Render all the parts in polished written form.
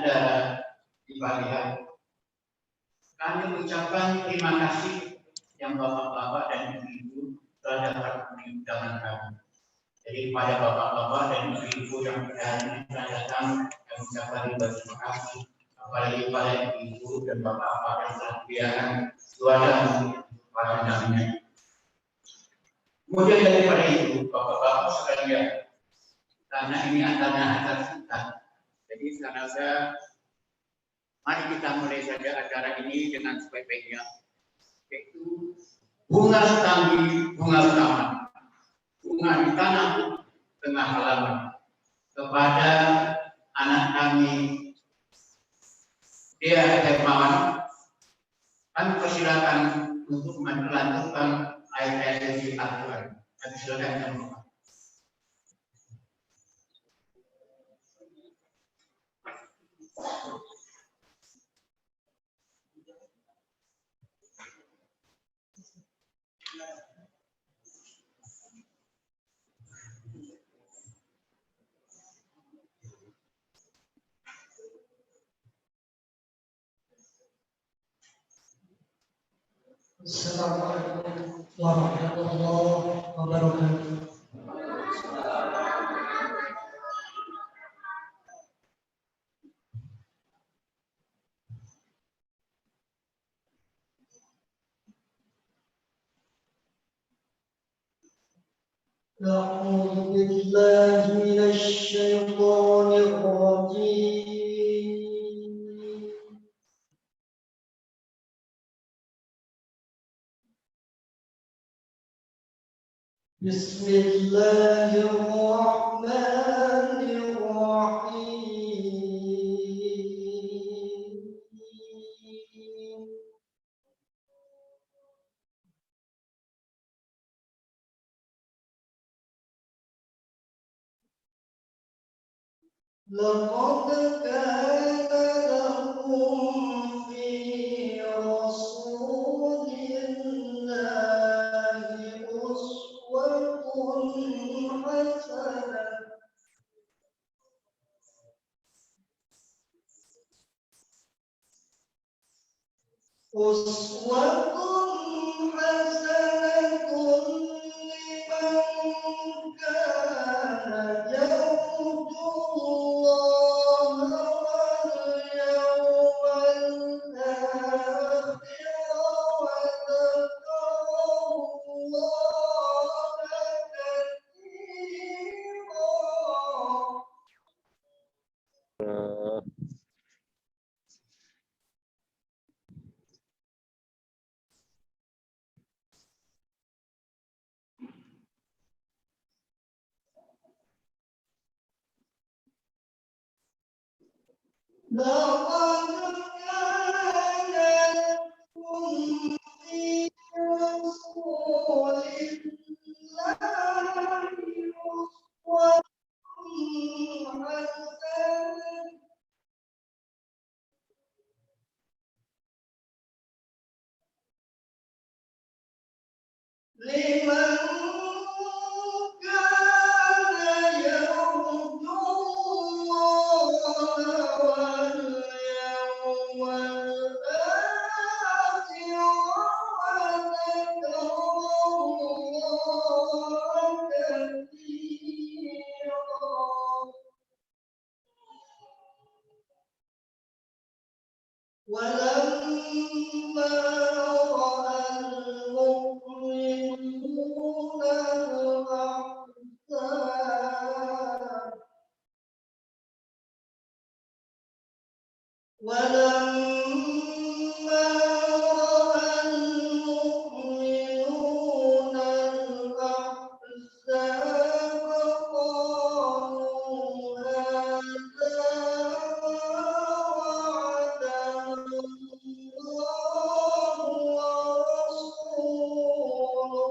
ada di pagi. Kami ucapkan terima kasih yang bapak-bapak dan ibu-ibu telah dapat undangan kami. Jadi pada bapak-bapak dan ibu-ibu yang telah datang, kami ucapkan terima kasih. Apalagi pada ibu dan bapak-bapak yang telah biarkan suara pada undangannya. Kemudian daripada itu, bapak-bapak sekalian, karena ini acara singkat, jadi saya mari kita mulai saja acara ini dengan sebaik-baiknya, yaitu bunga setambi, bunga utama, bunga di tanah tengah halaman kepada anak kami Dea Hermawan. Kami persilakan untuk melanjutkan ayat-ayat suci Al-Quran. Kami silakan. Assalamualaikum warahmatullahi wabarakatuh. A'udzu billahi minasy syaithanir rajim. Bismillahirrahmanirrahim. Laqad kana lakum fi rasulillahi uswatun hasanah. Uswatun hasanatun liman kana yarjullaha wal yawmal akhir wa dzakarallaha katsiran. لقد كان لكم في رسول الله أسوة حسنة لمن كان يرجو الله واليوم الآخر وذكر الله كثيرا. ولما رأى المؤمنون الأحزاب قالوا هذا وعدنا الله ورسوله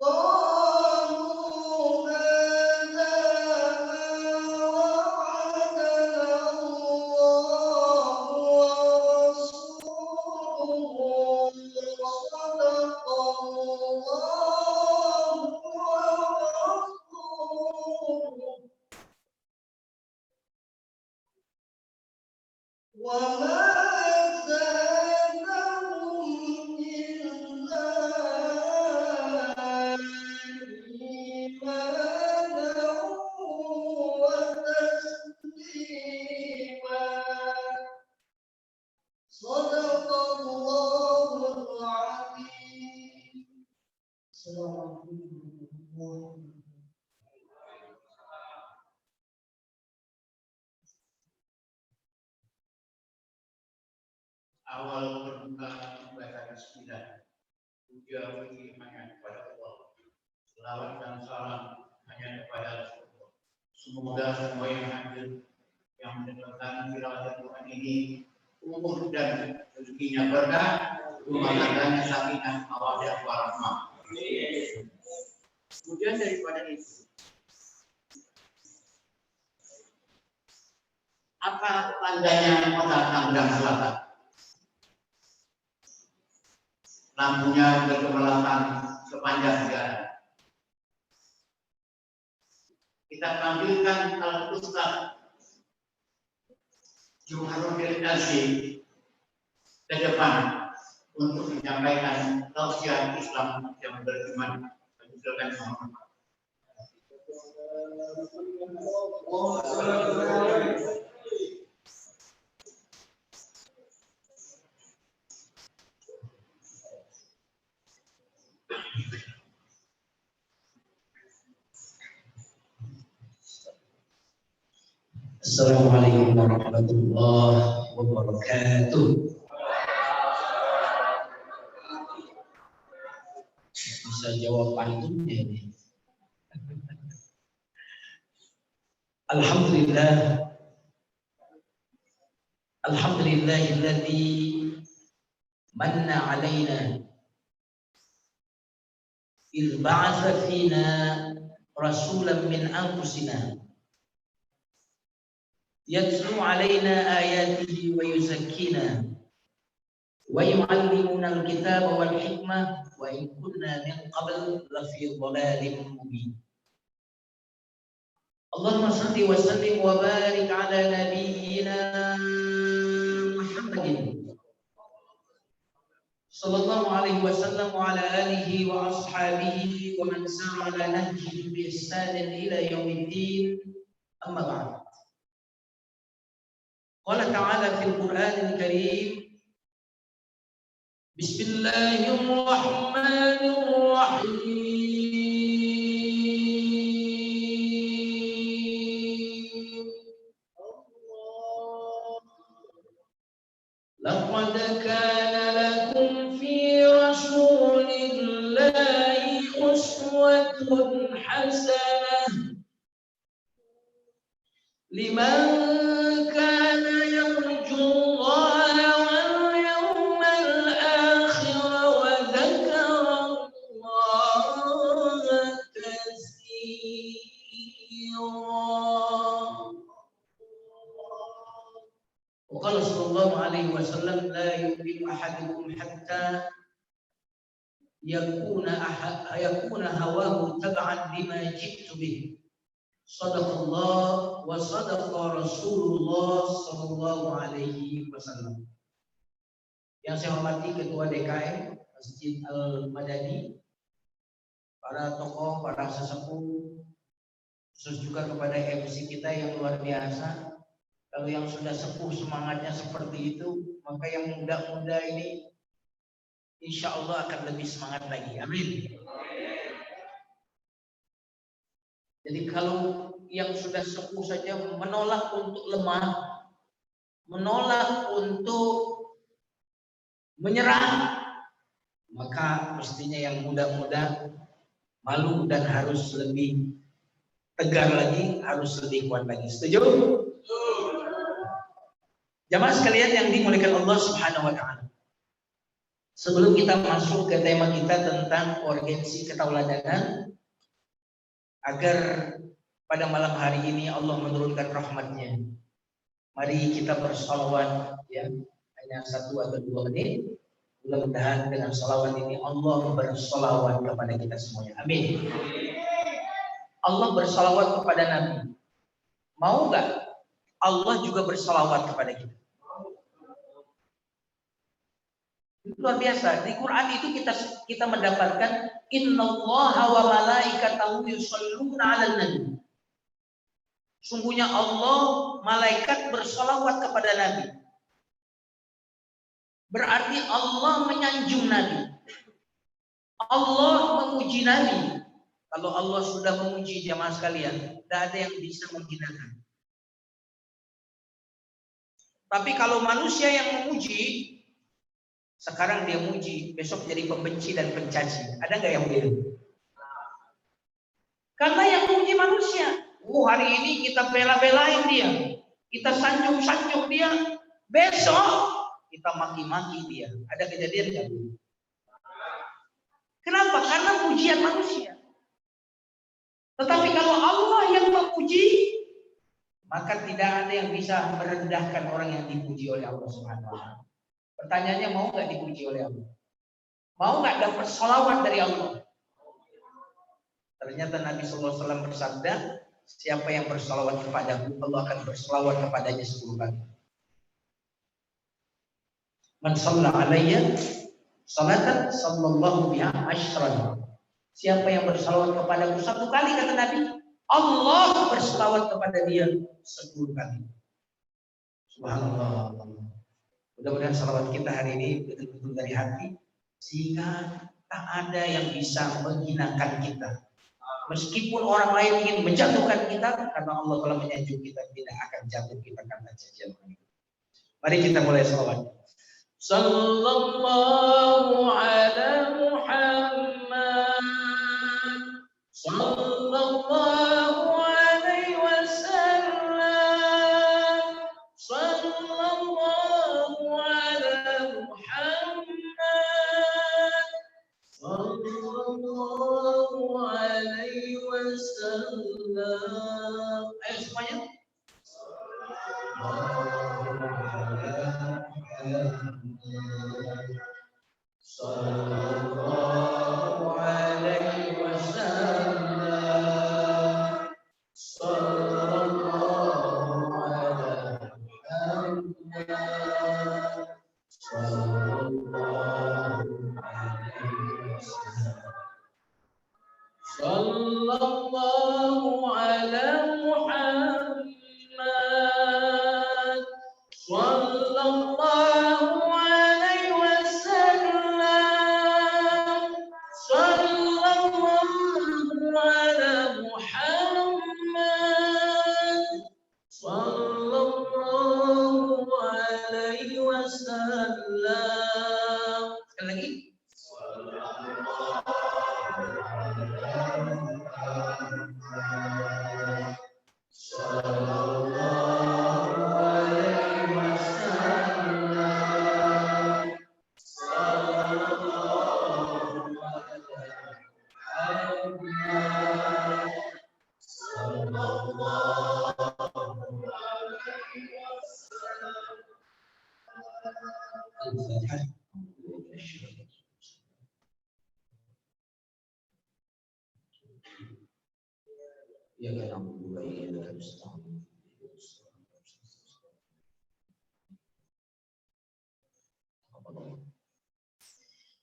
قالوا هذا Awal permukaan ibadah bismillah. Puja puji hanya kepada Allah. Selawat dan salam hanya kepada Rasulullah. Semoga semua yang hadir yang mendengarkan tilawah Quran ini umur dan rezekinya berkah, rumah tangganya sakinah, mawaddah warahmah. Kemudian daripada itu, apa tandanya kota Tangerang Selatan? Lampunya bergemerlapan sepanjang jalan. Kita panggilkan Al-Ustaz Juharudin Aziz ke depan untuk menyampaikan tausiah Islam yang beriman. Silakan semua. Assalamualaikum warahmatullahi wabarakatuh. Bisa jawab pantunnya ini. Alhamdulillah. Alhamdulillahilladzi manna alaina idh ba'atha fina rasulan min anfusina يتلو علينا آياته ويزكينا ويعلمنا الكتاب والحكمة وإن كنا من قبل لفي ضلال مبين. اللهم صل وسلم وبارك على نبينا محمد صلى الله عليه وسلم وعلى آله وأصحابه ومن سار على نهجه بإحسان إلى يوم الدين. أما بعد. قال تعالى في القرآن الكريم بسم الله الرحمن الرحيم لقد كان لكم في رسول الله أسوة حسنة لمن كان يرجو الله واليوم الآخر وذكر الله كثيرا. وقال صلى الله عليه وسلم لا يؤمن أحدكم حتى يكون هواه تبعا لما جئت به. Sadaqallah wa sadaqa Rasulullah sallallahu alaihi wasallam. Yang saya hormati Ketua DKM Masjid Al-Madani, para tokoh, para sesepuh, khusus juga kepada MC kita yang luar biasa. Kalau yang sudah sepuh semangatnya seperti itu, maka yang muda-muda ini insya Allah akan lebih semangat lagi. Amin. Jadi kalau yang sudah sepuh saja menolak untuk lemah, menolak untuk menyerah, maka mestinya yang muda-muda malu dan harus lebih tegar lagi, harus lebih kuat lagi. Setuju? Jamaah sekalian yang dimuliakan Allah Subhanahu wa taala. Sebelum kita masuk ke tema kita tentang urgensi ketauladanan, agar pada malam hari ini Allah menurunkan rahmatnya, mari kita bersalawat, ya, hanya 1 atau 2 menit. Mudah-mudahan dengan salawat ini Allah bersalawat kepada kita semuanya. Amin. Allah bersalawat kepada Nabi. Mau nggak Allah juga bersalawat kepada kita? Luar biasa. Di Quran itu kita mendapatkan innallaha wa malaikatahu yusholluna 'alan nabi. Sungguhnya Allah, malaikat bersolawat kepada Nabi. Berarti Allah menyanjung Nabi. Allah memuji Nabi. Kalau Allah sudah memuji jamaah sekalian, tidak ada yang bisa menghinakan. Tapi kalau manusia yang memuji, sekarang dia muji, besok jadi pembenci dan pencaci. Ada nggak yang begitu? Karena yang memuji manusia. Hari ini kita bela-belain dia, kita sanjung-sanjung dia, besok kita maki-maki dia. Ada kejadian nggak? Kenapa? Karena pujian manusia. Tetapi kalau Allah yang memuji, maka tidak ada yang bisa merendahkan orang yang dipuji oleh Allah Subhanahu wa Ta'ala. Pertanyaannya, mau nggak dipuji oleh Allah? Mau nggak dapat sholawat dari Allah? Ternyata Nabi SAW bersabda, siapa yang bersolawat kepadaku, Allah akan bersolawat kepadanya 10 kali. Man shalla alayya salatan sallallahu biha asyran. Siapa yang bersolawat kepadaku 1 kali, kata Nabi, Allah bersolawat kepada dia 10 kali. Subhanallah. Mudah-mudahan salawat kita hari ini betul-betul dari hati, sehingga tak ada yang bisa menghinakan kita. Meskipun orang lain ingin menjatuhkan kita, karena Allah telah menyanjung kita, tidak akan jatuh kita karena cacian orang itu. Mari kita mulai salawat. Sallallahu ala Muhammad, sallallahu alaihi wasallam, sallallahu ala Muhammad, sallallahu alaihi wasallam. Ayo semuanya. Sallallahu alaihi wasallam, sallallahu ala Muhammad, sallallahu alaihi wasallam, sallallahu ala Muhammad, sallallahu alaihi wasallam, sallallahu ala Muhammad, sallallahu alaihi wasallam. Sekali lagi.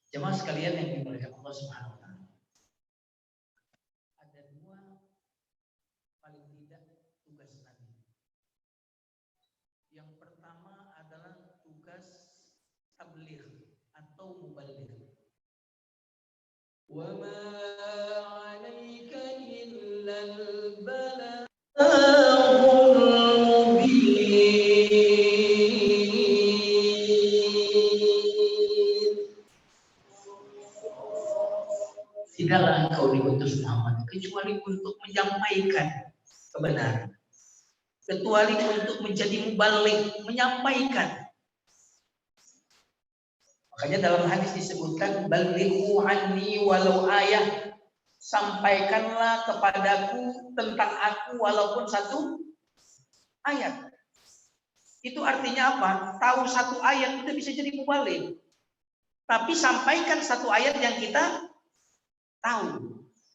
Jemaah sekalian yang dimuliakan Allah Subhanahu wa Ta'ala, ada 2 paling tidak tugas Nabi. Yang pertama adalah tugas tabligh atau mubaligh. Wa ma 'alaika illal balaghul mubin. Tidaklah engkau diutus Muhammad kecuali untuk menyampaikan kebenaran, kecuali untuk menjadi mubaligh, menyampaikan. Makanya dalam hadis disebutkan balighu anni walau ayah, sampaikanlah kepadaku tentang aku walaupun 1 ayat. Itu artinya apa? Tahu 1 ayat itu bisa jadi mubaligh. Tapi sampaikan 1 ayat yang kita tahu.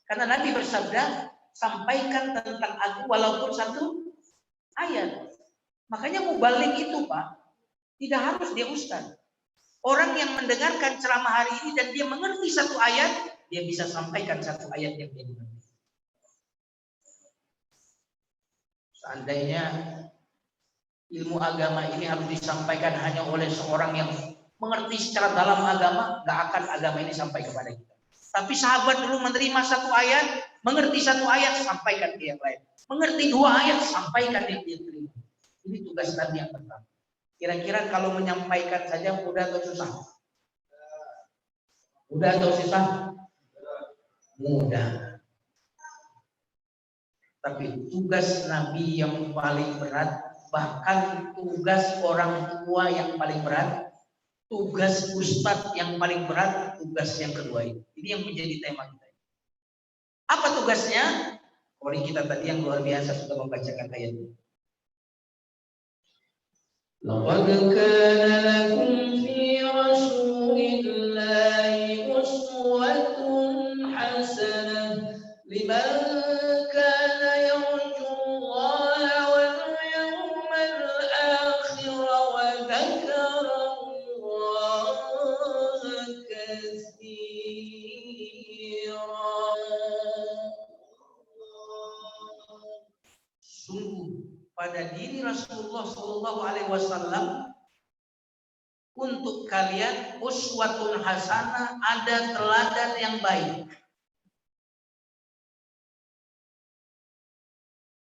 Karena Nabi bersabda, sampaikan tentang aku walaupun 1 ayat. Makanya mubaligh itu, Pak, tidak harus dia ustaz. Orang yang mendengarkan ceramah hari ini dan dia mengerti satu ayat, dia bisa sampaikan satu ayat yang dia mengerti. Seandainya ilmu agama ini harus disampaikan hanya oleh seorang yang mengerti secara dalam agama, nggak akan agama ini sampai kepada kita. Tapi sahabat dulu menerima satu ayat, mengerti satu ayat, sampaikan ke yang lain. Mengerti dua ayat, sampaikan yang dia terima. Ini tugas Nabi yang pertama. Kira-kira kalau menyampaikan saja mudah atau susah? Mudah atau susah? Mudah. Tapi tugas Nabi yang paling berat, bahkan tugas orang tua yang paling berat, tugas ustadz yang paling berat, tugas yang kedua ini. Ini yang menjadi tema kita. Apa tugasnya? Kori kita tadi yang luar biasa sudah membacakan ayat ini. Laqad kana lakum fi Rasulillahi uswatun hasanah liman kana yarjullaha wal yawmal akhir wa dzakara Allaha katsiran. Sungguh pada diri Rasulullah Shallallahu Alaihi Wasallam untuk kalian uswatun hasanah, ada teladan yang baik.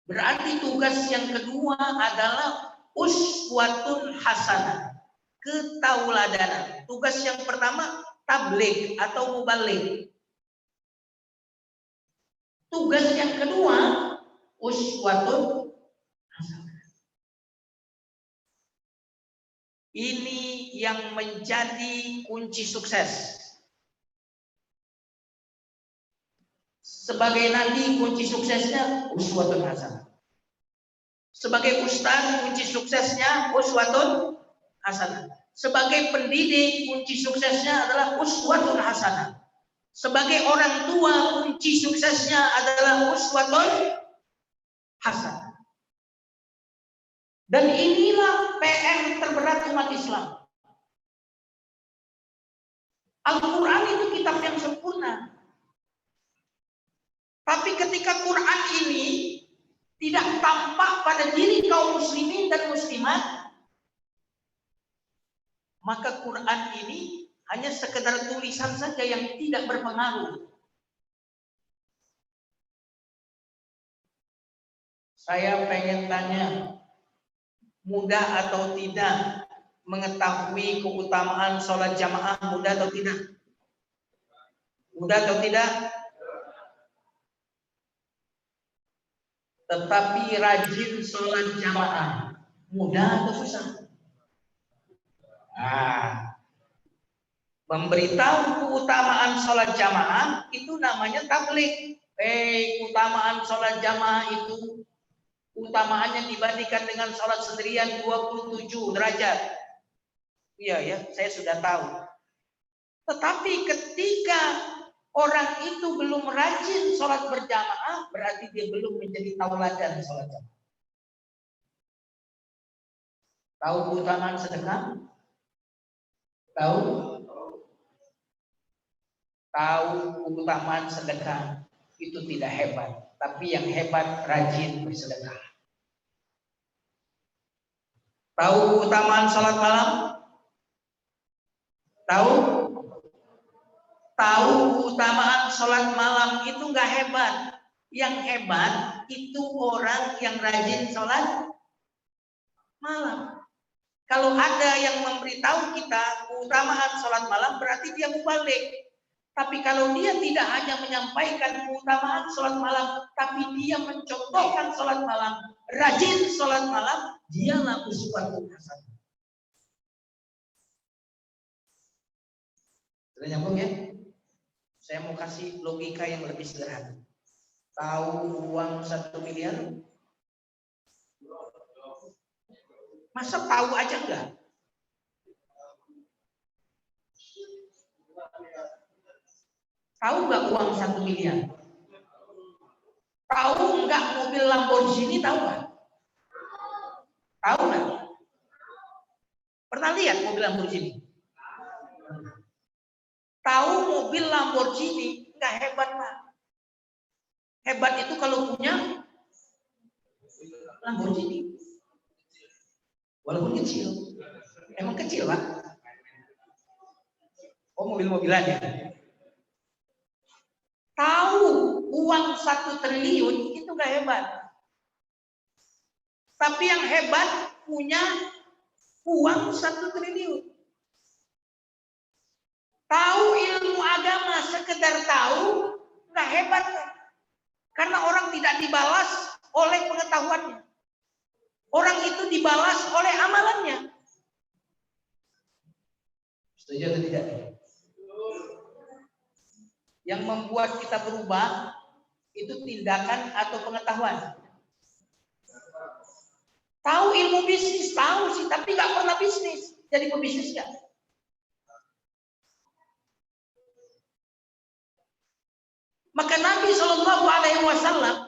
Berarti tugas yang kedua adalah uswatun hasanah, ketauladanan. Tugas yang pertama tabligh atau mubaligh. Tugas yang kedua uswatun hasanah. Ini yang menjadi kunci sukses. Sebagai nabi kunci suksesnya uswatun hasanah. Sebagai ustaz kunci suksesnya uswatun hasanah. Sebagai pendidik kunci suksesnya adalah uswatun hasanah. Sebagai orang tua kunci suksesnya adalah uswatun hasanah. Dan inilah PR terberat umat Islam. Al-Quran itu kitab yang sempurna. Tapi ketika Quran ini tidak tampak pada diri kaum muslimin dan muslimat, maka Quran ini hanya sekedar tulisan saja yang tidak berpengaruh. Saya pengen tanya, mudah atau tidak mengetahui keutamaan sholat jamaah? Mudah atau tidak? Mudah atau tidak? Tetapi rajin sholat jamaah, mudah atau susah? Memberitahu keutamaan sholat jamaah itu namanya tabligh. Keutamaan sholat jamaah itu utamaannya dibandingkan dengan sholat sendirian 27 derajat. Iya ya, saya sudah tahu. Tetapi ketika orang itu belum rajin sholat berjamaah, berarti dia belum menjadi tauladan sholat jamaah. Tahu keutamaan sedekah? Tahu? Tahu keutamaan sedekah itu tidak hebat, tapi yang hebat rajin bersedekah. Tahu keutamaan sholat malam? Tahu? Tahu keutamaan sholat malam itu nggak hebat. Yang hebat itu orang yang rajin sholat malam. Kalau ada yang memberitahu kita keutamaan sholat malam, berarti dia mubalik. Tapi kalau dia tidak hanya menyampaikan keutamaan sholat malam, tapi dia mencontohkan sholat malam, rajin sholat malam, dialah uswatun hasanah. Sudah nyambung ya? Saya mau kasih logika yang lebih sederhana. Tahu uang 1 miliar? Masa tahu aja enggak? Tahu enggak uang 1 miliar? Tahu enggak mobil Lamborghini? Tahu enggak? Tahu enggak? Pernah lihat mobil Lamborghini? Tahu mobil Lamborghini nggak hebat lah. Hebat itu kalau punya Lamborghini. Walaupun kecil. Emang kecil lah. Oh, mobil-mobilan ya. Tahu uang 1 triliun itu nggak hebat. Tapi yang hebat punya uang 1 triliun. Tahu ilmu agama sekedar tahu nggak hebat. Karena orang tidak dibalas oleh pengetahuannya. Orang itu dibalas oleh amalannya. Setuju atau tidak? Yang membuat kita berubah itu tindakan atau pengetahuan. Tahu ilmu bisnis, tahu sih, tapi nggak pernah bisnis. Jadi pebisnis nggak? Maka Nabi SAW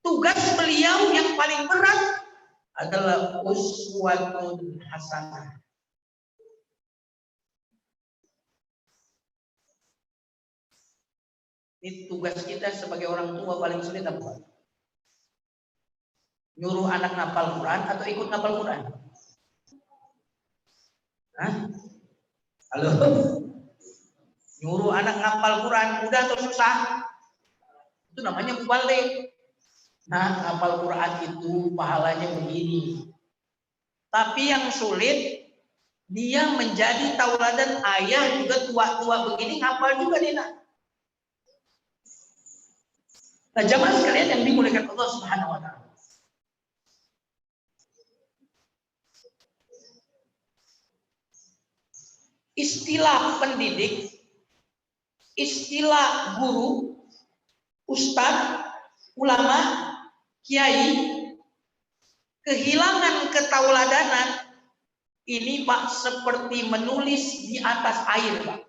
tugas beliau yang paling berat adalah uswatun hasanah. Ini tugas kita sebagai orang tua paling sulit apa? Nyuruh anak ngapal Quran atau ikut ngapal Quran? Hah? Halo? Nyuruh anak ngapal Quran mudah atau susah? Itu namanya mubalik. Nah, ngapal Quran itu pahalanya begini. Tapi yang sulit, dia menjadi tauladan. Ayah juga tua-tua begini ngapal juga dia. Nah, jamaah sekalian yang dimuliakan Allah Subhanahu wa taala. Istilah pendidik, istilah guru, ustadz, ulama, kiai, kehilangan ketauladanan ini Pak seperti menulis di atas air, Pak.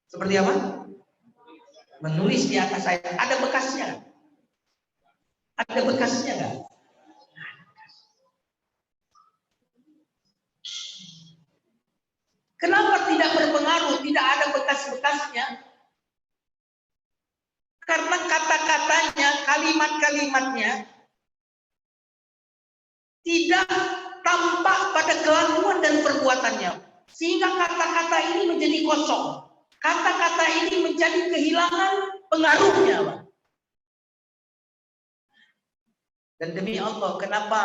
Seperti apa? Menulis di atas air. Ada bekasnya? Ada bekasnya nggak? Kenapa tidak berpengaruh? Tidak ada bekas-bekasnya? Karena kata-katanya, kalimat-kalimatnya tidak tampak pada kelakuan dan perbuatannya. Sehingga kata-kata ini menjadi kosong. Kata-kata ini menjadi kehilangan pengaruhnya, Pak. Dan demi Allah, kenapa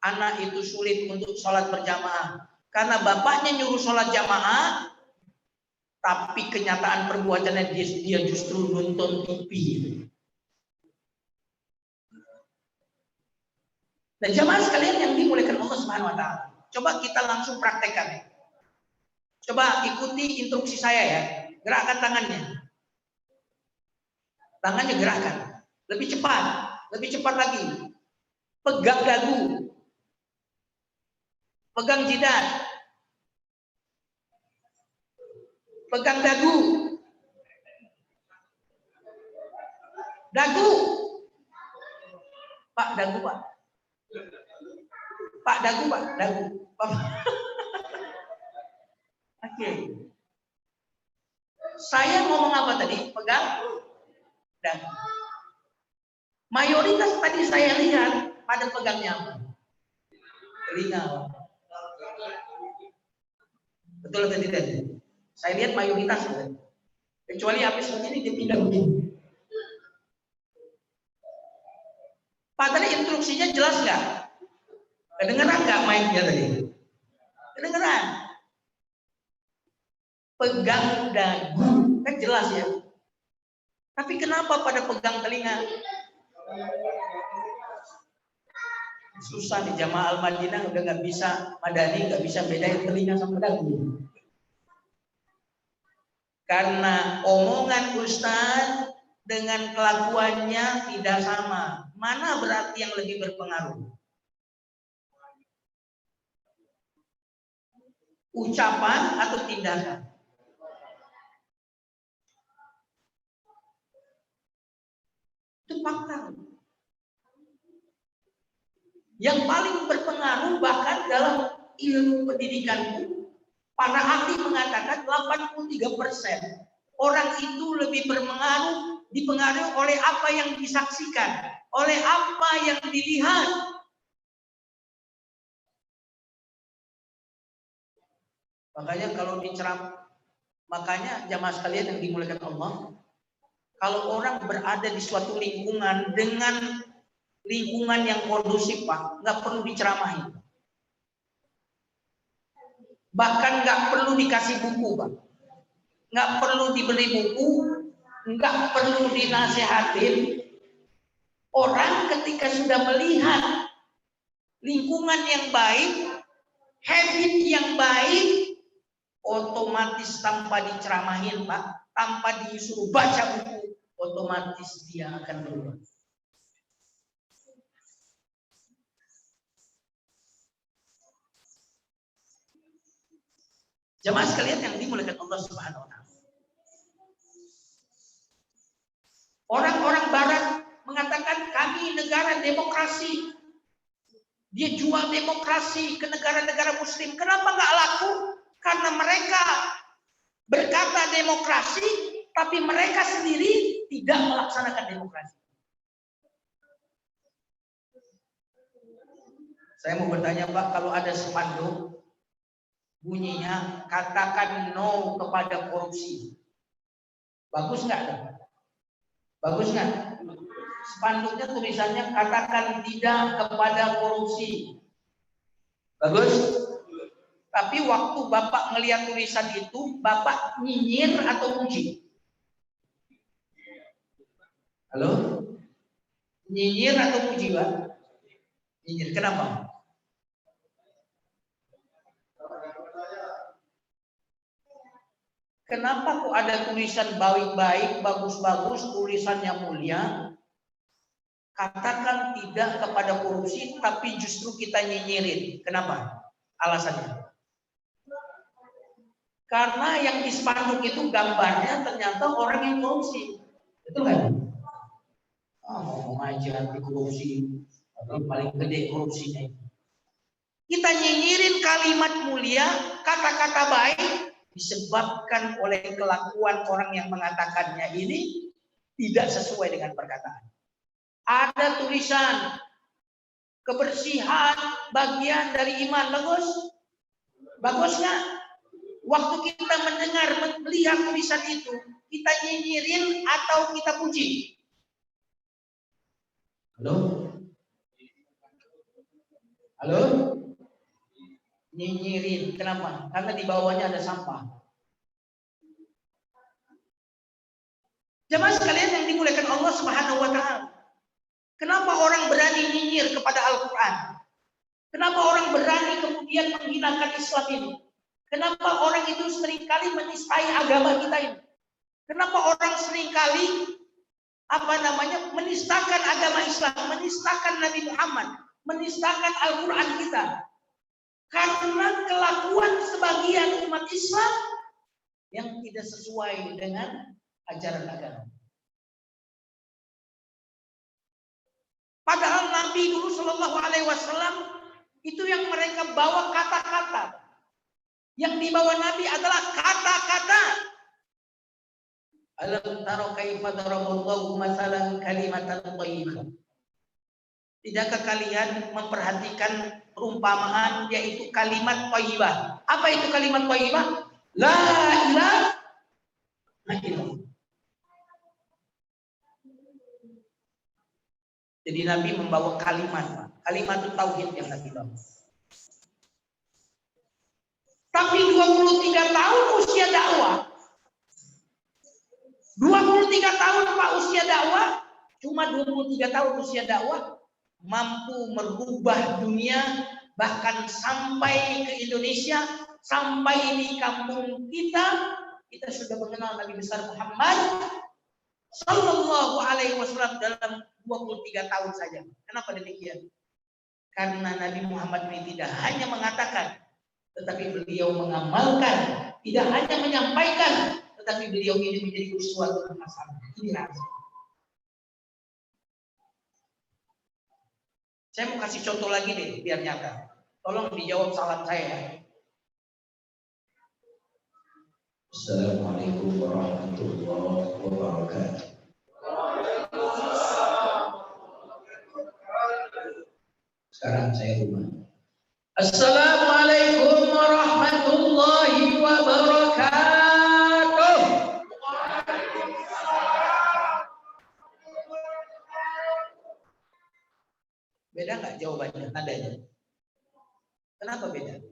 anak itu sulit untuk sholat berjamaah? Karena bapaknya nyuruh sholat jamaah, tapi kenyataan perbuatannya dia justru nonton TV. Dan jamaah sekalian yang dimuliakan Allah Subhanahu wa taala. Coba kita langsung praktekkan. Coba ikuti instruksi saya ya. Gerakkan tangannya. Tangannya gerakkan. Lebih cepat lagi. Pegang dagu. Pegang jidat. Pegang dagu. Dagu. Pak, dagu, Pak. Pak, dagu, Pak. Dagu. Oke. Saya ngomong apa tadi? Pegang dagu. Mayoritas tadi saya lihat pada pegangnya apa? Telinga. Betul atau tidak? Saya lihat mayoritas. Kecuali habis begini dia pindah begini. Pak tadi instruksinya jelas nggak? Kedengeran nggak mic-nya tadi? Kedengeran. Pegang dagu, kan jelas ya. Tapi kenapa pada pegang telinga? Susah di jamaah Al-Madinah udah nggak bisa, Madani nggak bisa bedain telinga sama dagu. Karena omongan Ustaz dengan kelakuannya tidak sama. Mana berarti yang lebih berpengaruh? Ucapan atau tindakan? Itu fakta. Yang paling berpengaruh bahkan dalam ilmu pendidikan pun Para ahli mengatakan 83% orang itu lebih dipengaruhi oleh apa yang disaksikan, oleh apa yang dilihat. Makanya kalau makanya jamaah sekalian yang dimuliakan Allah, kalau orang berada di suatu lingkungan dengan lingkungan yang kondusif, Pak, nggak perlu diceramahi. Bahkan nggak perlu dikasih buku, Pak. Nggak perlu diberi buku, nggak perlu dinasehatin. Orang ketika sudah melihat lingkungan yang baik, habit yang baik, otomatis tanpa diceramahin, Pak, tanpa disuruh baca buku, otomatis dia akan berubah. Jemaah sekalian yang dimuliakan Allah Subhanahu wa taala. Orang-orang barat mengatakan kami negara demokrasi. Dia jual demokrasi ke negara-negara muslim. Kenapa nggak laku? Karena mereka berkata demokrasi, tapi mereka sendiri tidak melaksanakan demokrasi. Saya mau bertanya, Pak, kalau ada spanduk bunyinya katakan no kepada korupsi, bagus nggak? Bagus nggak? Spanduknya tulisannya katakan tidak kepada korupsi, bagus. Tapi waktu Bapak ngelihat tulisan itu, Bapak nyinyir atau puji? Halo? Nyinyir atau puji, Pak? Nyinyir. Kenapa? Kenapa kok ada tulisan baik-baik, bagus-bagus, tulisannya mulia? Katakan tidak kepada korupsi, tapi justru kita nyinyirin. Kenapa? Alasannya? Karena yang di spanduk itu gambarnya ternyata orang yang korupsi. Betul kan? Ngomong aja anti korupsi, tapi paling gede korupsinya itu. Kita nyinyirin kalimat mulia, kata-kata baik, disebabkan oleh kelakuan orang yang mengatakannya ini tidak sesuai dengan perkataan. Ada tulisan kebersihan bagian dari iman, bagus? Bagus nggak? Waktu kita melihat tulisan itu, kita nyinyirin atau kita puji? Halo? Halo? Nyinyirin. Kenapa? Karena di bawahnya ada sampah. Jemaah sekalian yang dimuliakan Allah Subhanahu wa taala. Kenapa orang berani nyinyir kepada Al-Quran? Kenapa orang berani kemudian menghinakan Islam ini? Kenapa orang itu seringkali menistai agama kita ini? Kenapa orang seringkali menistakan agama Islam, menistakan Nabi Muhammad, menistakan Al-Quran kita? Karena kelakuan sebagian umat Islam yang tidak sesuai dengan ajaran agama. Padahal Nabi dulu Shallallahu Alaihi Wasallam itu yang mereka bawa kata-kata. Yang dibawa Nabi adalah kata-kata. Alam taro kaifa daraballahu masalan kalimatan thayyibah. Tidakkah kalian memperhatikan perumpamaan yaitu kalimat thayyibah? Apa itu kalimat thayyibah? La ilaha illallah. Jadi Nabi membawa kalimat tauhid yang Nabi bawa. Tapi 23 tahun usia dakwah. 23 tahun Pak usia dakwah, cuma 23 tahun usia dakwah mampu merubah dunia, bahkan sampai ke Indonesia, sampai di kampung kita sudah mengenal Nabi besar Muhammad Sallallahu Alaihi Wasallam dalam 23 tahun saja. Kenapa demikian? Karena Nabi Muhammad ini tidak hanya mengatakan, tetapi beliau mengamalkan, tidak hanya menyampaikan, tetapi beliau ini menjadi uswatun hasanah. Ini rahasia. Saya mau kasih contoh lagi deh, biar nyata. Tolong dijawab salam saya. Assalamualaikum warahmatullahi wabarakatuh. Sekarang saya rumah. Assalamualaikum warahmatullahi wabarakatuh. Beda nggak jawabannya? Nadanya? Kenapa beda?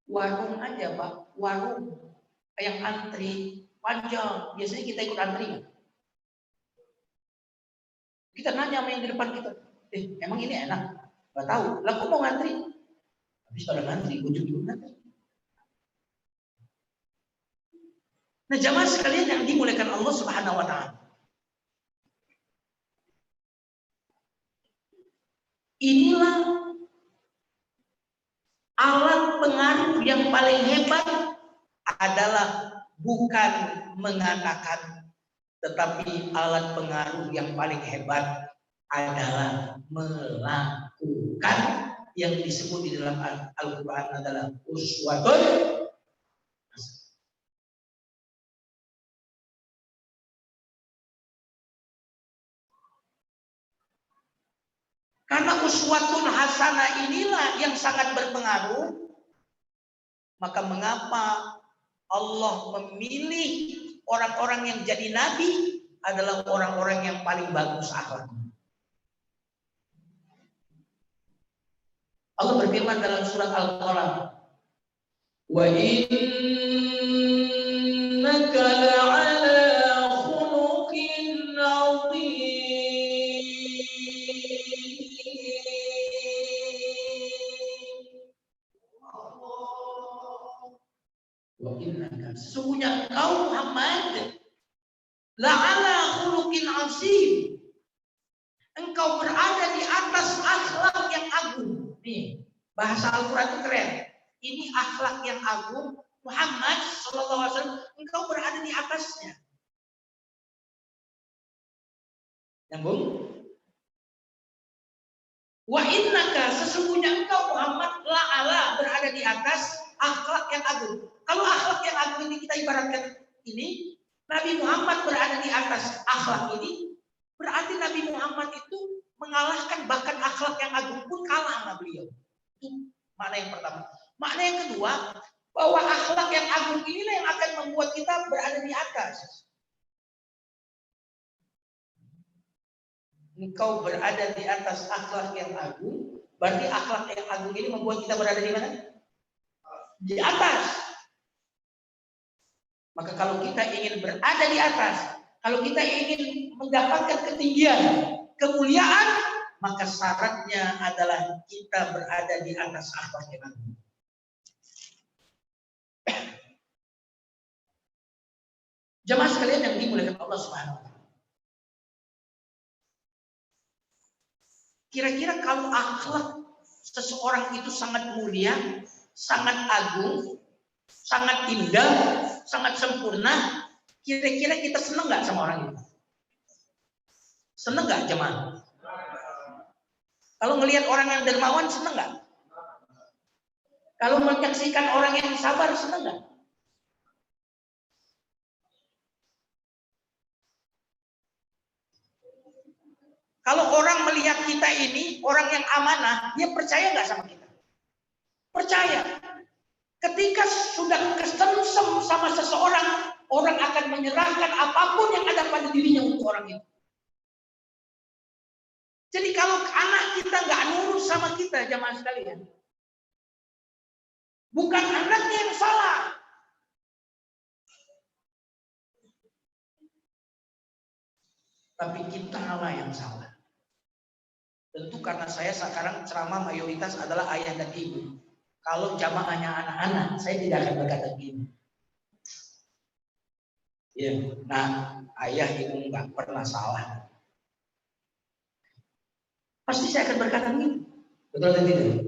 Warung aja Pak, warung yang antri panjang, biasanya kita ikut antri nggak? Kita nanya sama yang di depan kita, emang ini enak? Gak tahu, lah kok mau ngantri? Habis pada ngantri, ujung-ujung ngantri. Nah jamaah sekalian yang dimuliakan Allah Subhanahu Wa Taala, inilah alat pengaruh yang paling hebat adalah bukan mengatakan, tetapi alat pengaruh yang paling hebat adalah melakukan. Yang disebut di dalam Al-Quran adalah uswatun. Karena uswatun hasanah inilah yang sangat berpengaruh, maka mengapa Allah memilih orang-orang yang jadi nabi adalah orang-orang yang paling bagus akhlaknya. Allah berfirman dalam surat Al-Qalam, wa innaka la'ala khuluqin 'azim. Wa innaka, sesungguhnya engkau Muhammad la'ala khuluqin 'azim. Engkau berada di atas akhlak yang agung. Nih, bahasa Al-Quran itu keren. Ini akhlak yang agung. Muhammad SAW, engkau berada di atasnya. Nyambung? Wa innaka, sesungguhnya engkau Muhammad la'ala, berada di atas akhlak yang agung. Kalau akhlak yang agung ini kita ibaratkan ini, Nabi Muhammad berada di atas akhlak ini, berarti Nabi Muhammad itu mengalahkan bahkan akhlak yang agung pun kalah sama beliau. Itu makna yang pertama. Makna yang kedua, bahwa akhlak yang agung inilah yang akan membuat kita berada di atas. Engkau berada di atas akhlak yang agung, berarti akhlak yang agung ini membuat kita berada di mana? Di atas. Maka kalau kita ingin berada di atas, kalau kita ingin mendapatkan ketinggian, kemuliaan, maka syaratnya adalah kita berada di atas akhlak yang agung. Jemaah sekalian yang dimuliakan Allah Subhanahu wa Ta'ala. Kira-kira kalau akhlak seseorang itu sangat mulia, sangat agung, sangat indah, sangat sempurna, kira-kira kita senang nggak sama orang itu? Senang nggak jemaah? Kalau melihat orang yang dermawan, senang nggak? Kalau menyaksikan orang yang sabar, senang nggak? Kalau orang melihat kita ini orang yang amanah, dia percaya nggak sama kita? Percaya. Ketika sudah kesemsem sama seseorang, orang akan menyerahkan apapun yang ada pada dirinya untuk orang itu. Jadi kalau anak kita nggak nurut sama kita, jamaah sekalian, bukan anaknya yang salah. Tapi kita lah yang salah. Tentu karena saya sekarang ceramah mayoritas adalah ayah dan ibu. Kalau jamaahnya anak-anak, saya tidak akan berkata begini. Ya, nah ayah ibu nggak pernah salah. Pasti saya akan berkata begini. Betul atau tidak?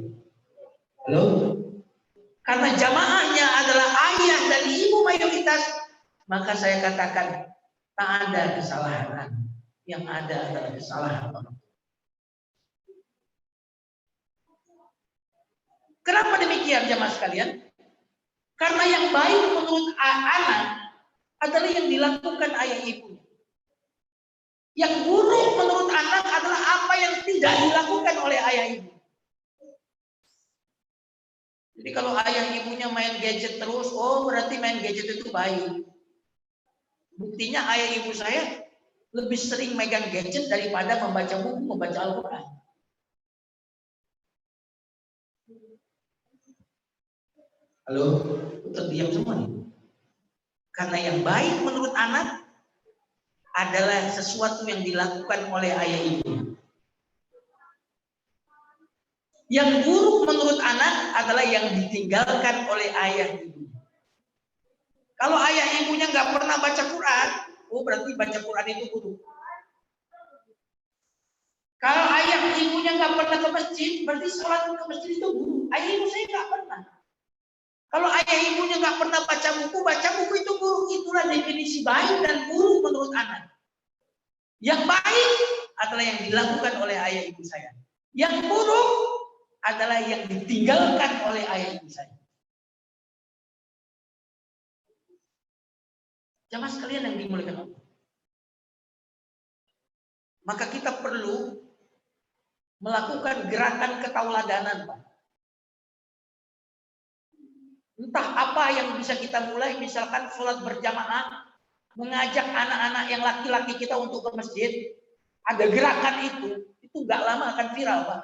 Halo? Karena jamaahnya adalah ayah dan ibu mayoritas, maka saya katakan tak ada kesalahan. Yang ada adalah kesalahan orang. Kenapa demikian jamaah sekalian? Karena yang baik menurut anak adalah yang dilakukan ayah ibunya. Yang buruk menurut anak adalah apa yang tidak dilakukan oleh ayah ibu. Jadi kalau ayah ibunya main gadget terus, oh berarti main gadget itu baik. Buktinya ayah ibu saya lebih sering megang gadget daripada membaca buku, membaca Al-Quran. Halo, terdiam semua nih. Karena yang baik menurut anak adalah sesuatu yang dilakukan oleh ayah ibu. Yang buruk menurut anak adalah yang ditinggalkan oleh ayah ibu. Kalau ayah ibunya nggak pernah baca Quran, oh berarti baca Quran itu buruk. Kalau ayah ibunya nggak pernah ke masjid, berarti sholat ke masjid itu buruk. Ayah ibu saya nggak pernah. Kalau ayah ibunya nggak pernah baca buku itu buruk. Itulah definisi baik dan buruk menurut anak. Yang baik adalah yang dilakukan oleh ayah ibu saya. Yang buruk adalah yang ditinggalkan oleh ayah ibu saya. Jamaah sekalian yang dimuliakan Allah. Maka kita perlu melakukan gerakan ketauladanan, Pak. Entah apa yang bisa kita mulai, misalkan sholat berjamaah, mengajak anak-anak yang laki-laki kita untuk ke masjid, ada gerakan itu nggak lama akan viral, Pak.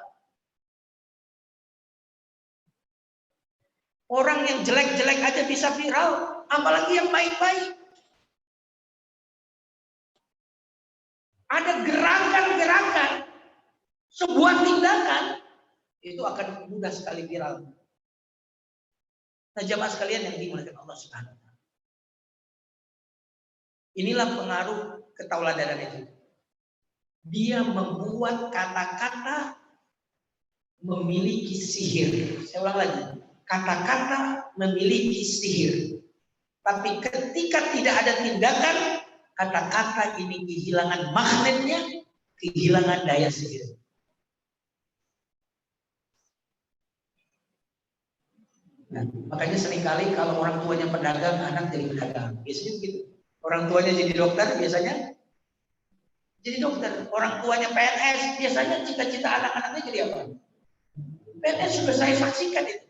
Orang yang jelek-jelek aja bisa viral, apalagi yang baik-baik. Ada gerakan-gerakan, sebuah tindakan, itu akan mudah sekali viral. Nah, jamaah sekalian yang dimuliakan Allah Subhanahu wa Ta'ala. Inilah pengaruh ketauladanan itu. Dia membuat kata-kata memiliki sihir. Saya ulang lagi. Kata-kata memiliki sihir. Tapi ketika tidak ada tindakan, kata-kata ini kehilangan magnetnya, kehilangan daya sihir. Nah, makanya seringkali kalau orang tuanya pedagang, anak jadi pedagang. Biasanya begitu. Orang tuanya jadi dokter, biasanya jadi dokter. Orang tuanya PNS, biasanya cita-cita anak-anaknya jadi apa? PNS sudah saya saksikan itu.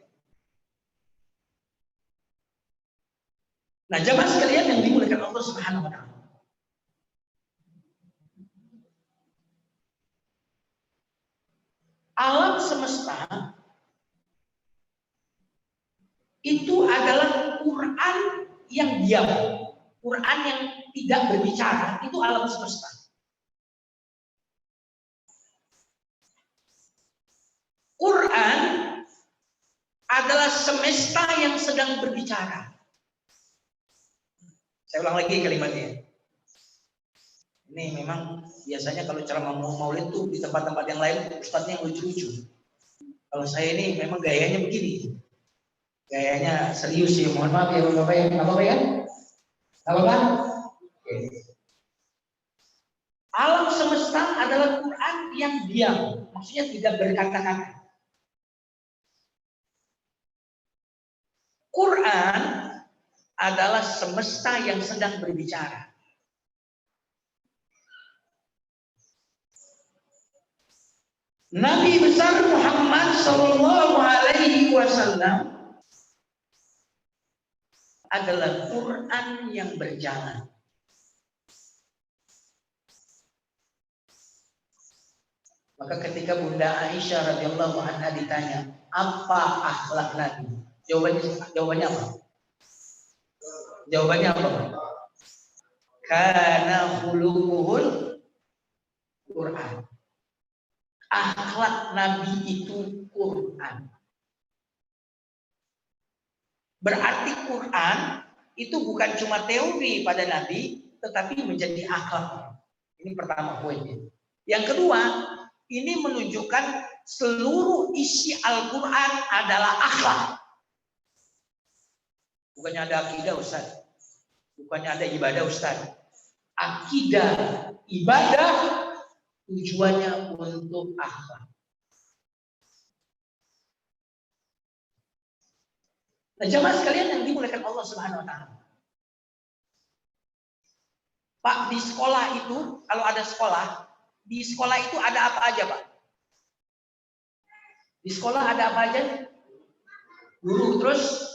Nah, jamaah sekalian yang dimuliakan Allah Subhanahu wa Ta'ala. Alam semesta itu adalah Quran yang diam, Quran yang tidak berbicara, itu alam semesta. Quran adalah semesta yang sedang berbicara. Saya ulang lagi kalimatnya. Ini memang biasanya kalau ceramah maulid tuh di tempat-tempat yang lain ustadznya yang lucu-lucu. Kalau saya ini memang gayanya begini. Gayanya serius ya, mohon maaf ya Bapak ya. Apa ya? Apa? Oke. Alam semesta adalah Quran yang diam, maksudnya tidak berkata-kata. Quran adalah semesta yang sedang berbicara. Nabi besar Muhammad Sallallahu Alaihi Wasallam adalah Quran yang berjalan. Maka ketika Bunda Aisyah radhiyallahu anha ditanya, apa akhlak Nabi? Jawabannya apa? Jawabannya apa? Kana khuluquhul Quran. Akhlak Nabi itu Quran. Berarti Quran itu bukan cuma teori pada Nabi, tetapi menjadi akhlak. Ini pertama poinnya. Yang kedua, ini menunjukkan seluruh isi Al-Quran adalah akhlak. Bukannya ada akidah Ustaz. Bukannya ada ibadah Ustaz. Akidah, ibadah, tujuannya untuk akhlak. Nah, jamaah sekalian yang dimuliakan Allah Subhanahu wa taala. Pak, di sekolah itu kalau ada sekolah, di sekolah itu ada apa aja, Pak? Di sekolah ada apa aja? Guru, terus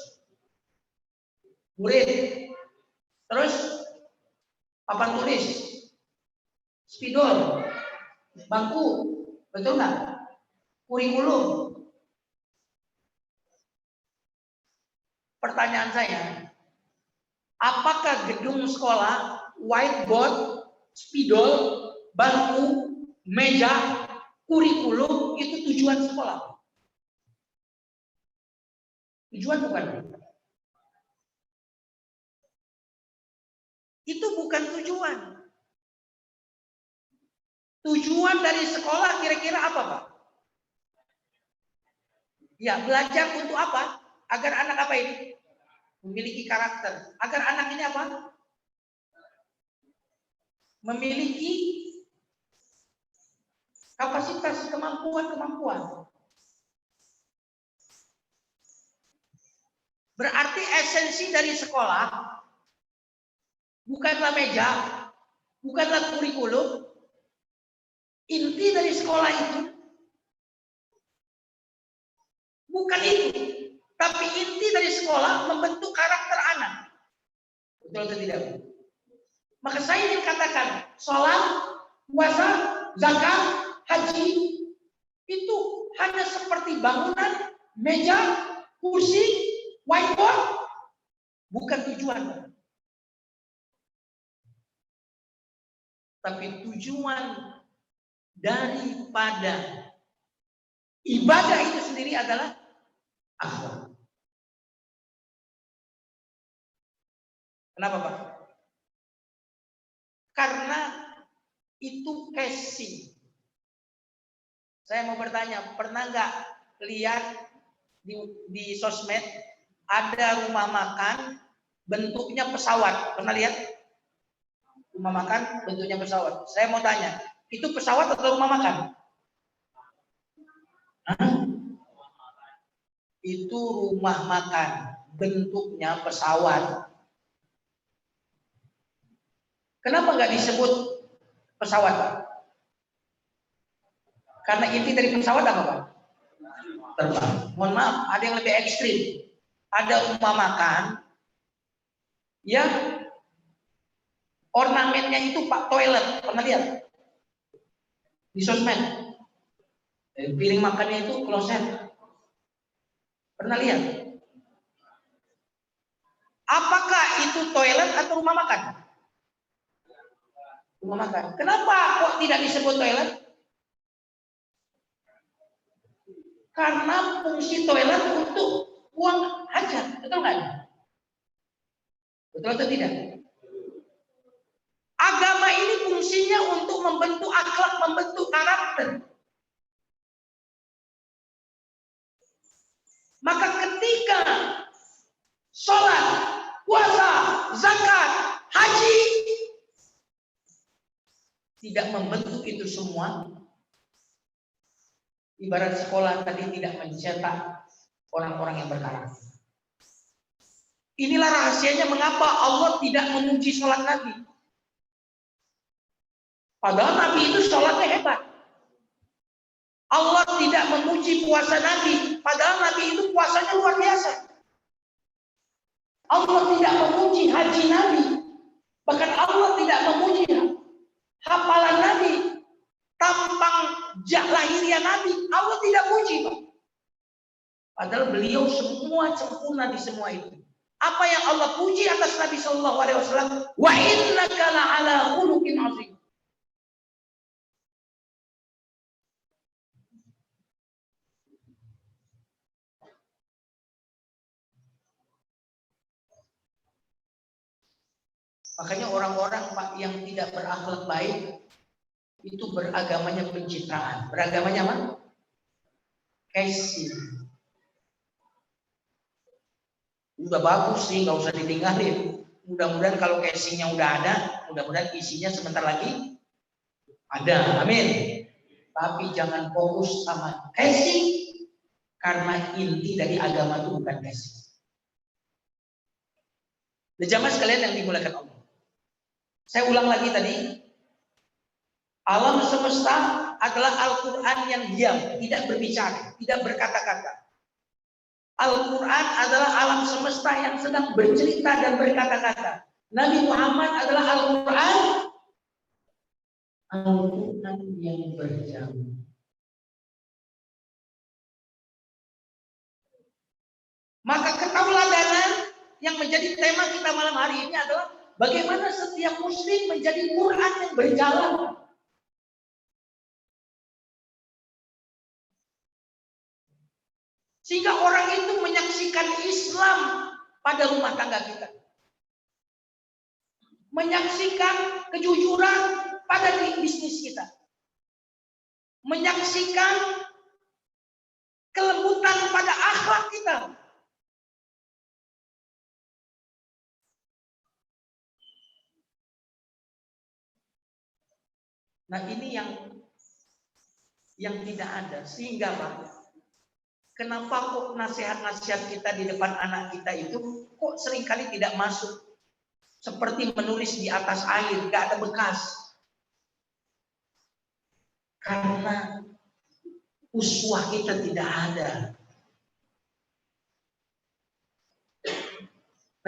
murid, terus papan tulis, spidol, bangku, betul nggak? Kurikulum. Pertanyaan saya, apakah gedung sekolah, whiteboard, spidol, bangku, meja, kurikulum itu tujuan sekolah? Tujuan bukan? Itu bukan tujuan. Tujuan dari sekolah kira-kira apa, Pak? Ya, belajar untuk apa? Agar anak apa ini? Memiliki karakter. Agar anak ini apa? Memiliki kapasitas, kemampuan. Berarti esensi dari sekolah bukanlah meja, bukanlah kurikulum. Inti dari sekolah itu bukan itu. Tapi inti dari sekolah membentuk karakter anak. Betul atau tidak? Maka saya ingin katakan, sholat, puasa, zakat, haji, itu hanya seperti bangunan, meja, kursi, whiteboard, bukan tujuan. Tapi tujuan daripada ibadah itu sendiri adalah akhlak. Kenapa, Pak? Karena itu casing. Saya mau bertanya, pernah nggak lihat di sosmed ada rumah makan bentuknya pesawat? Pernah lihat? Rumah makan bentuknya pesawat. Saya mau tanya, itu pesawat atau rumah makan? Hah? Itu rumah makan bentuknya pesawat. Kenapa nggak disebut pesawat, Pak? Karena inti dari pesawat apa, Pak? Terbang. Mohon maaf, ada yang lebih ekstrim. Ada rumah makan yang ornamennya itu, Pak, toilet. Pernah lihat? Di sosmed. Piring makannya itu kloset. Pernah lihat? Apakah itu toilet atau rumah makan? Rumah makan. Kenapa kok tidak disebut toilet? Karena fungsi toilet untuk buang hajat, betul nggak? Betul atau tidak? Agama ini fungsinya untuk membentuk akhlak, membentuk karakter. Maka ketika sholat, puasa, zakat, haji tidak membentuk itu semua, ibarat sekolah tadi tidak mencetak orang-orang yang berkarakter. Inilah rahasianya mengapa Allah tidak memuji sholat Nabi. Padahal Nabi itu sholatnya hebat. Allah tidak memuji puasa Nabi. Padahal Nabi itu puasanya luar biasa. Allah tidak memuji haji Nabi. Bahkan Allah tidak memuji hafalan Nabi. Tampang lahirnya Nabi. Allah tidak puji, Pak. Padahal beliau semua sempurna di semua itu. Apa yang Allah puji atas Nabi Shallallahu Alaihi Wasallam? Wa innaka la'ala khuluqin azim. Makanya orang-orang, Pak, yang tidak berakhlak baik itu beragamanya pencitraan. Beragamanya apa? Casing. Udah bagus sih, nggak usah ditinggalin. Mudah-mudahan kalau casingnya udah ada, mudah-mudahan isinya sebentar lagi ada. Amin. Tapi jangan fokus sama casing, karena inti dari agama itu bukan casing. Jamaah sekalian yang dimuliakan Allah. Saya ulang lagi tadi. Alam semesta adalah Al-Quran yang diam, tidak berbicara, tidak berkata-kata. Al-Quran adalah alam semesta yang sedang bercerita dan berkata-kata. Nabi Muhammad adalah Al-Quran yang berjalan. Maka ketauladanan yang menjadi tema kita malam hari ini adalah bagaimana setiap muslim menjadi Quran yang berjalan. Sehingga orang itu menyaksikan Islam pada rumah tangga kita. Menyaksikan kejujuran pada bisnis kita. Menyaksikan kelembutan pada akhlak kita. Nah, ini yang tidak ada. Sehingga Pak, kenapa kok nasihat-nasihat kita di depan anak kita itu kok seringkali tidak masuk? Seperti menulis di atas air, gak ada bekas. Karena uswah kita tidak ada.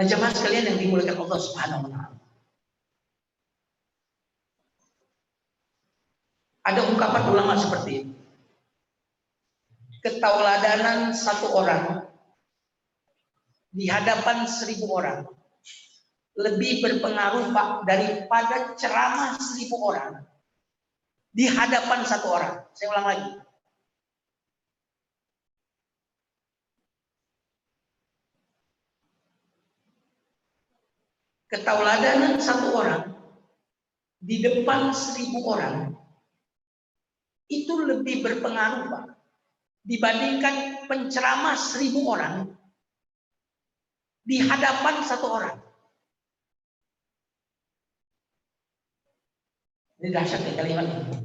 Nah, jemaah sekalian yang dimuliakan Allah Subhanahu wa taala. Ada ungkapan ulama seperti ini. Ketauladanan satu orang di hadapan 1000 orang lebih berpengaruh Pak daripada ceramah 1000 orang di hadapan satu orang. Saya ulang lagi. Ketauladanan satu orang di depan 1000 orang itu lebih berpengaruh Pak dibandingkan penceramah 1000 orang di hadapan satu orang. Ini dahsyat ya kalimat ini.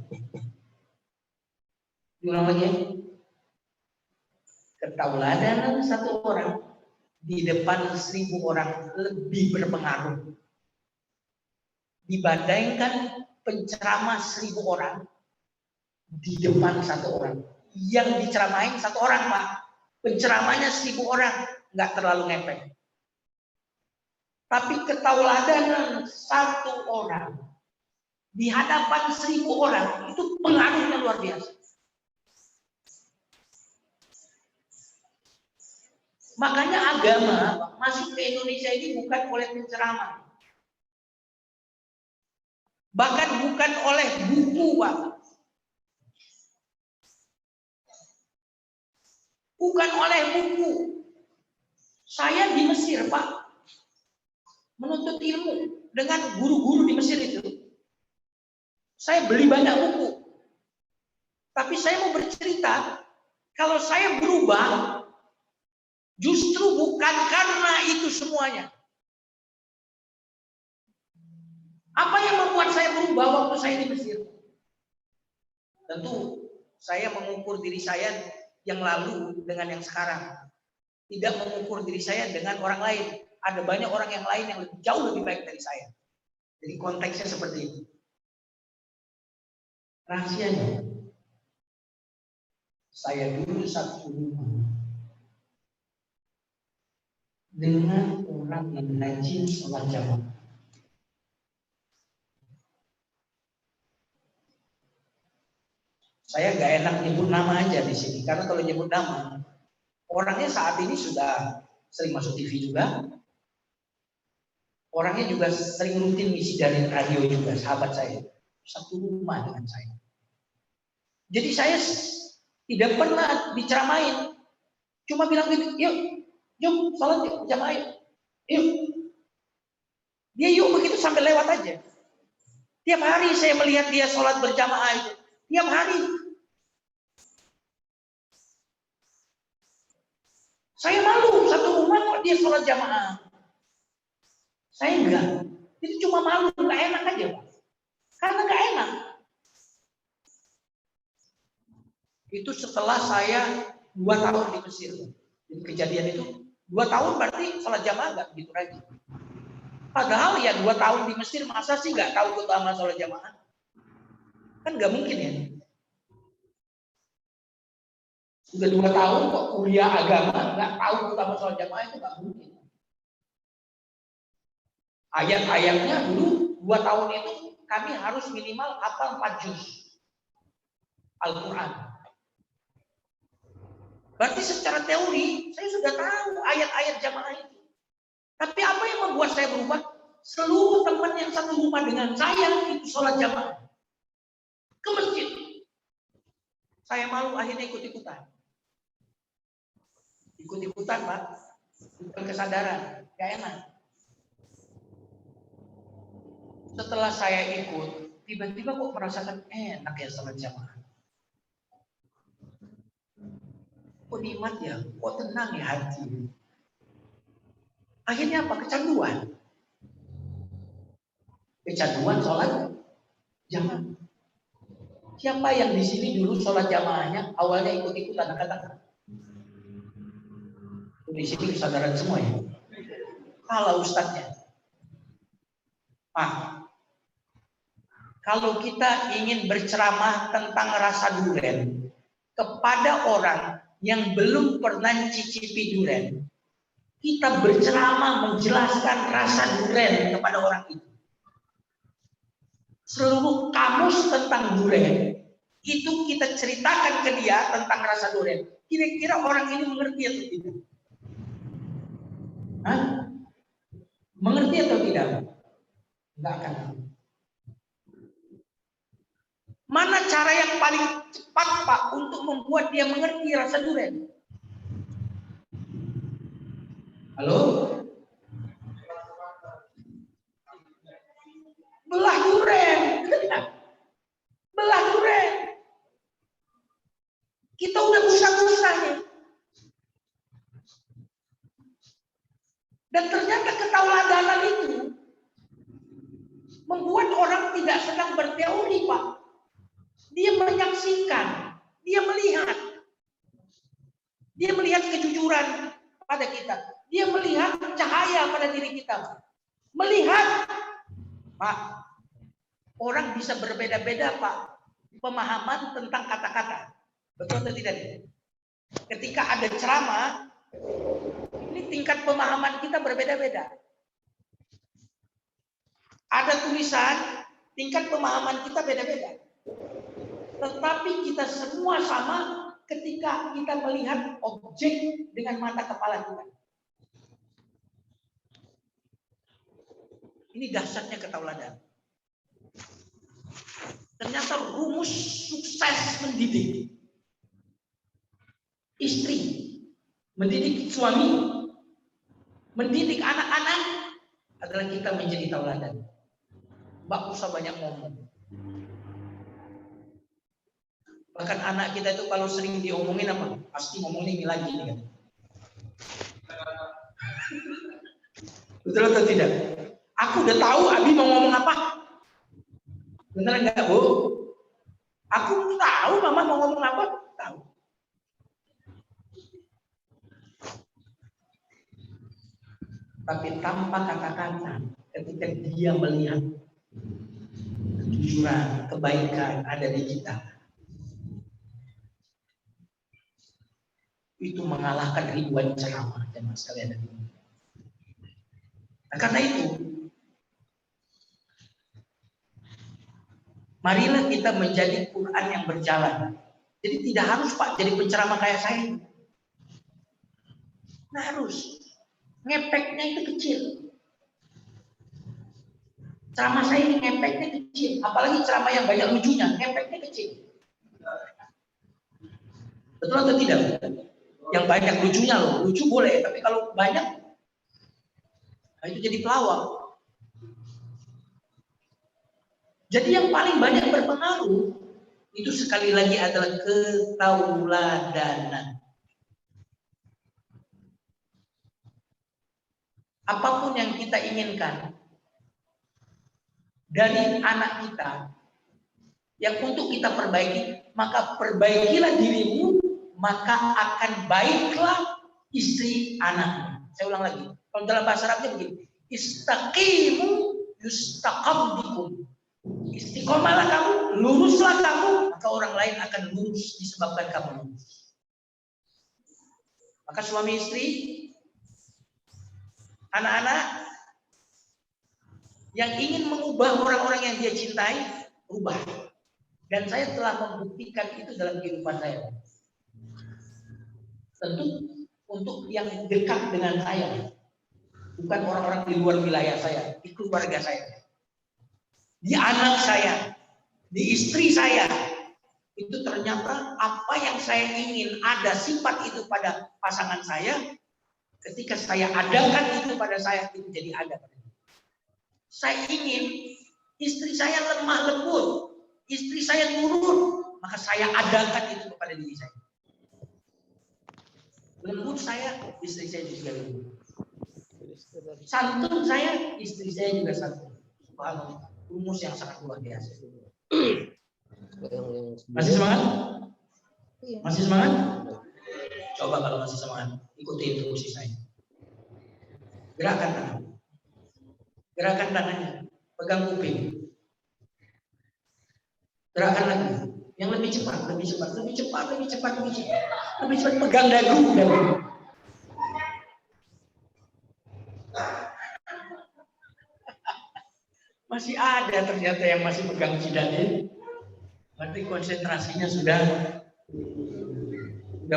Diulang lagi ya. Ketauladanan satu orang di depan 1000 orang lebih berpengaruh dibandingkan penceramah 1000 orang di depan satu orang. Yang diceramain satu orang Pak, penceramahnya 1000 orang, nggak terlalu ngepek. Tapi ketauladanan satu orang di hadapan 1000 orang itu pengaruhnya luar biasa. Makanya agama masuk ke Indonesia ini bukan oleh penceramah, bahkan bukan oleh buku Pak. Bukan oleh buku. Saya di Mesir, Pak, menuntut ilmu dengan guru-guru di Mesir itu. Saya beli banyak buku. Tapi saya mau bercerita, kalau saya berubah, justru bukan karena itu semuanya. Apa yang membuat saya berubah waktu saya di Mesir? Tentu saya mengukur diri saya yang lalu dengan yang sekarang. Tidak mengukur diri saya dengan orang lain. Ada banyak orang yang lain yang jauh lebih baik dari saya. Jadi konteksnya seperti itu. Rahasianya, saya dulu satu rumah dengan orang yang rajin sholat jamaah. Saya nggak enak nyebut nama aja di sini, karena kalau nyebut nama, orangnya saat ini sudah sering masuk TV juga, orangnya juga sering rutin ngisi dari radio juga, sahabat saya, satu rumah dengan saya. Jadi saya tidak pernah diceramain, cuma bilang gitu, yuk sholat yuk, jamaah yuk. Dia yuk begitu sampai lewat aja. Tiap hari saya melihat dia sholat berjamaah itu, tiap hari. Saya malu satu rumah kok dia sholat jamaah. Saya enggak. Itu cuma malu, nggak enak aja Pak. Karena nggak enak. Itu setelah saya 2 tahun di Mesir. Jadi kejadian itu 2 tahun berarti sholat jamaah nggak begitu rajin. Padahal ya 2 tahun di Mesir, masa sih nggak tahu keutamaan sholat jamaah? Kan nggak mungkin ya. Sudah 2 tahun kok kuliah agama nggak tahu keutamaan sholat jamaah, itu nggak mungkin. Ayat-ayatnya dulu 2 tahun itu kami harus minimal hafal 4 juz Al-Quran. Berarti secara teori saya sudah tahu ayat-ayat jamaah itu. Tapi apa yang membuat saya berubah? Seluruh teman yang satu rumah dengan saya itu sholat jamaah ke masjid. Saya malu akhirnya ikut-ikutan. Ikut-ikutan Pak, bukan kesadaran, gak enak. Setelah saya ikut, tiba-tiba kok merasakan enak ya sholat jamaah. Kok nikmat ya, kok tenang ya hati. Akhirnya apa? Kecanduan. Kecanduan sholat jamaah. Siapa yang di sini dulu sholat jamaahnya awalnya ikut-ikutan, katakan. Di sini kesadaran semua ya. Kalau ustadznya, kalau kita ingin berceramah tentang rasa durian kepada orang yang belum pernah cicipi durian, kita berceramah menjelaskan rasa durian kepada orang itu. Seluruh kamus tentang durian itu kita ceritakan ke dia tentang rasa durian. Kira-kira orang ini mengerti atau tidak? Hah? Mengerti atau tidak? Enggak akan. Mana cara yang paling cepat Pak untuk membuat dia mengerti rasa durian? Halo? Belah durian. Belah durian. Kita udah susah-susah nih. Dan ternyata ketauladanan itu membuat orang tidak sedang berteori, Pak. Dia menyaksikan, dia melihat kejujuran pada kita, dia melihat cahaya pada diri kita. Melihat, Pak, orang bisa berbeda-beda, Pak, pemahaman tentang kata-kata. Betul atau tidak? Ketika ada ceramah, ini tingkat pemahaman kita berbeda-beda. Ada tulisan, tingkat pemahaman kita beda-beda. Tetapi kita semua sama ketika kita melihat objek dengan mata kepala kita. Ini dahsyatnya ketauladan. Ternyata rumus sukses mendidik istri, mendidik suami, mendidik anak-anak adalah kita menjadi tauladan. Mbak usah banyak ngomong. Bahkan anak kita itu kalau sering diomongin apa? Pasti ngomongin ini lagi nih kan. Betul atau tidak? Aku udah tahu Abi mau ngomong apa. Bener enggak, Bu? Aku tahu Mama mau ngomong apa. Tahu. Tapi tanpa kata-kata, ketika dia melihat kejujuran, kebaikan ada di kita, itu mengalahkan ribuan ceramah jemaah sekalian. Nah, karena itu, marilah kita menjadi Quran yang berjalan. Jadi tidak harus Pak jadi penceramah kayak saya. Nah, harus. Ngepeknya itu kecil. Ceramah saya ini ngepeknya kecil. Apalagi ceramah yang banyak lucunya, ngepeknya kecil. Betul atau tidak? Yang banyak lucunya loh. Lucu boleh, tapi kalau banyak, nah itu jadi pelawak. Jadi yang paling banyak berpengaruh itu sekali lagi adalah ketauladanan. Apapun yang kita inginkan dari anak kita yang untuk kita perbaiki, maka perbaikilah dirimu, maka akan baiklah istri anakmu. Saya ulang lagi. Kalau dalam bahasa Arabnya begini, Istaqimu yustaqam bikum. Istiqomalah kamu, luruslah kamu, maka orang lain akan lurus disebabkan kamu lurus. Maka suami istri, anak-anak yang ingin mengubah orang-orang yang dia cintai, ubah. Dan saya telah membuktikan itu dalam kehidupan saya. Tentu untuk yang dekat dengan saya, bukan orang-orang di luar wilayah saya, di keluarga saya, di anak saya, di istri saya. Itu ternyata apa yang saya ingin ada sifat itu pada pasangan saya, ketika saya adakan itu pada saya, itu jadi ada. Saya ingin istri saya lemah lembut, istri saya nurut, maka saya adakan itu kepada diri saya. Lembut saya, istri saya juga lembut. Santun saya, istri saya juga santun. Subhanallah, rumus yang sangat luar biasa. Masih semangat? Masih semangat? Coba kalau masih semangat, ikuti instruksi saya. Gerakan tangan. Gerakan tangannya, pegang kuping. Gerakan lagi, yang lebih cepat, lebih cepat, lebih cepat, lebih cepat, lebih cepat, lebih cepat, pegang dagu. Masih ada ternyata yang masih pegang jidatnya. Berarti konsentrasinya sudah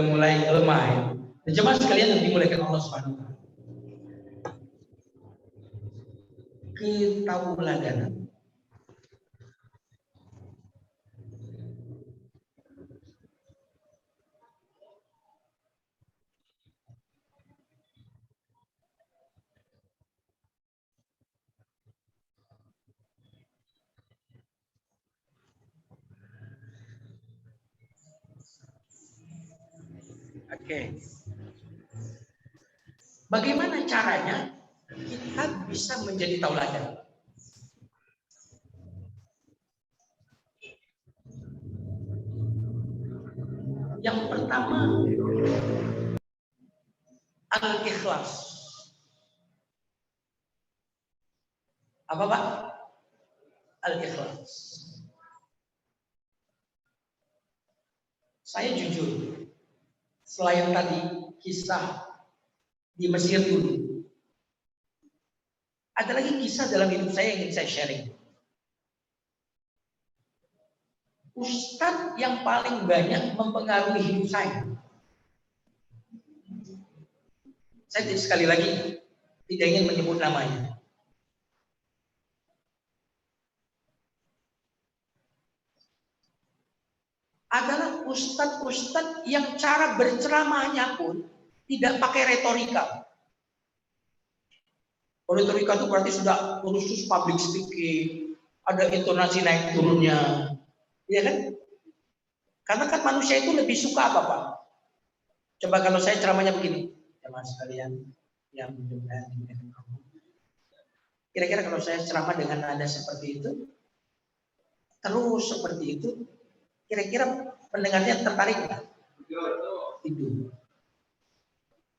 mulai lemah. Ya. Dan jemaah sekalian yang dimuliakan Allah Subhanahu wa taala. Ketauladanan. Oke. Bagaimana caranya kita bisa menjadi tauladan? Yang pertama, al-ikhlas. Apa Pak? Al-ikhlas. Saya jujur, selain tadi kisah di Mesir dulu, ada lagi kisah dalam hidup saya yang ingin saya sharing. Ustadz yang paling banyak mempengaruhi hidup saya sekali lagi tidak ingin menyebut namanya. Adalah ustadz-ustadz yang cara berceramahnya pun tidak pakai retorika. Retorika itu berarti sudah khusus public speaking, ada intonasi naik turunnya, ya kan? Karena kan manusia itu lebih suka apa Pak? Coba kalau saya ceramahnya begini, jemaah sekalian yang mendengar, kira-kira kalau saya ceramah dengan nada seperti itu, terus seperti itu, kira-kira pendengarnya tertarik nggak? Itu.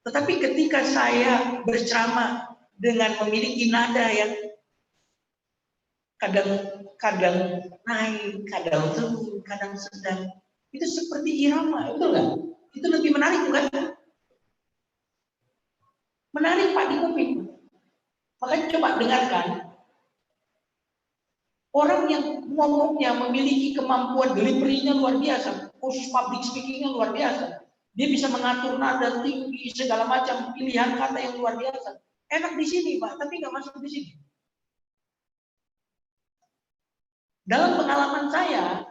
Tetapi ketika saya berceramah dengan memiliki nada yang kadang naik, kadang turun, kadang sedang, itu seperti irama, betul nggak? Itu lebih menarik bukan? Menarik Pak di kuping. Makanya coba dengarkan. Orang yang ngomongnya memiliki kemampuan delivery-nya luar biasa, khusus public speaking-nya luar biasa. Dia bisa mengatur nada tinggi, segala macam pilihan kata yang luar biasa. Enak di sini Pak, tapi nggak masuk di sini. Dalam pengalaman saya,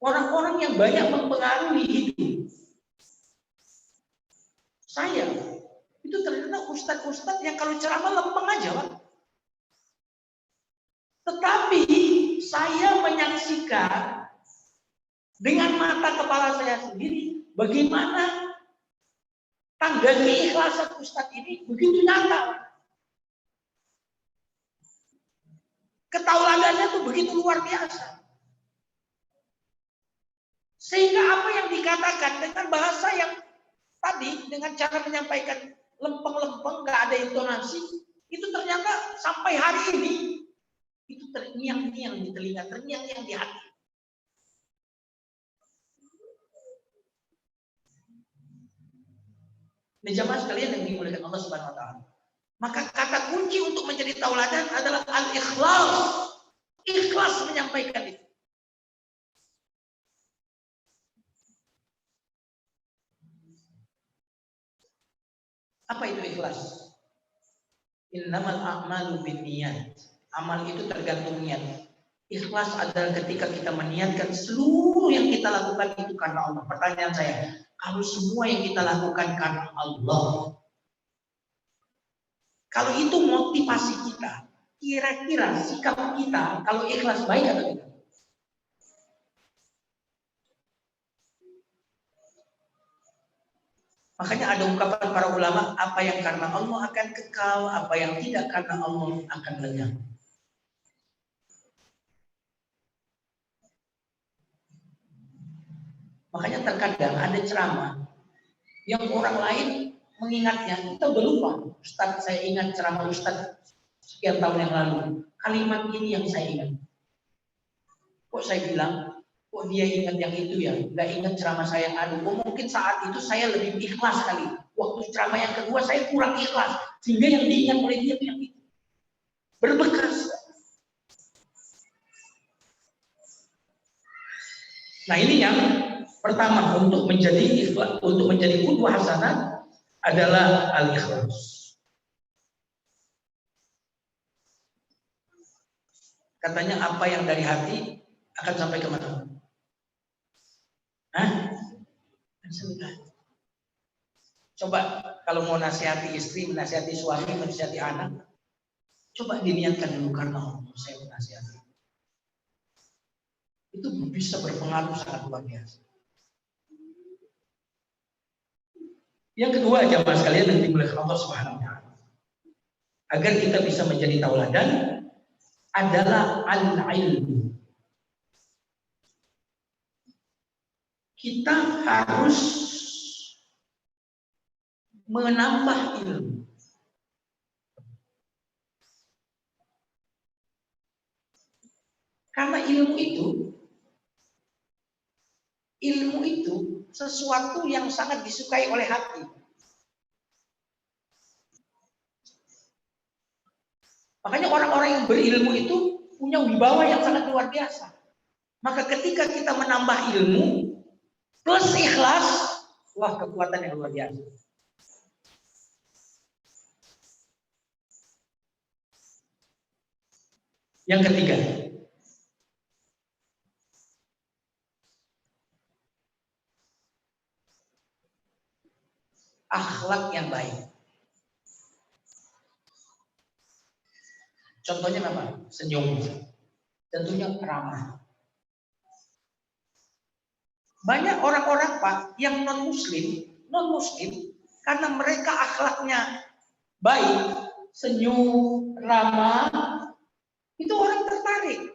orang-orang yang banyak mempengaruhi hidup saya, itu ternyata ustadz-ustadz yang kalau ceramah lempeng aja Pak. Tetapi saya menyaksikan dengan mata kepala saya sendiri bagaimana tangga keikhlasan ustadz ini begitu nyata. Ketauladannya itu begitu luar biasa. Sehingga apa yang dikatakan dengan bahasa yang tadi, dengan cara menyampaikan lempeng-lempeng, nggak ada intonasi, itu ternyata sampai hari ini itu terngiang-ngiang di telinga, terngiang-ngiang di hati. Ini jamaah sekalian yang dimuliakan Allah Subhanahu wa taala. Maka kata kunci untuk menjadi tauladan adalah al-ikhlas. Ikhlas menyampaikan itu. Apa itu ikhlas? Innamal a'malu binniyat. Amal itu tergantung niat. Ikhlas adalah ketika kita meniatkan seluruh yang kita lakukan itu karena Allah. Pertanyaan saya, kalau semua yang kita lakukan karena Allah, kalau itu motivasi kita, kira-kira sikap kita kalau ikhlas baik atau tidak? Makanya ada ungkapan para ulama, apa yang karena Allah akan kekal, apa yang tidak karena Allah akan lenyap. Makanya terkadang ada ceramah yang orang lain mengingatnya, kita udah lupa. Ustaz, saya ingat ceramah Ustaz sekian tahun yang lalu. Kalimat ini yang saya ingat. Kok saya bilang, kok dia ingat yang itu ya? Nggak ingat ceramah saya yang adu. Oh, mungkin saat itu saya lebih ikhlas kali. Waktu ceramah yang kedua saya kurang ikhlas. Sehingga yang diingat oleh dia itu yang itu. Berbekas. Nah ini yang pertama untuk menjadi ikhlas, untuk menjadi qudwah hasanah adalah al-ikhlas. Katanya apa yang dari hati akan sampai ke mana? Hah? Coba kalau mau nasihati istri, menasihati suami, menasihati anak, coba diniatkan dulu karena Allah saya menasihati. Itu bisa berpengaruh sangat luar biasa. Yang kedua, jamaah sekalian yang dimuliakan Allah Subhanahu wa taala. Agar kita bisa menjadi tauladan adalah al-ilmu. Kita harus menambah ilmu. Karena ilmu itu sesuatu yang sangat disukai oleh hati. Makanya orang-orang yang berilmu itu punya wibawa yang sangat luar biasa. Maka ketika kita menambah ilmu plus ikhlas, wah kekuatan yang luar biasa. Yang ketiga, akhlak yang baik. Contohnya apa? Senyum. Tentunya ramah. Banyak orang-orang Pak yang non-muslim karena mereka akhlaknya baik, senyum, ramah, itu orang tertarik.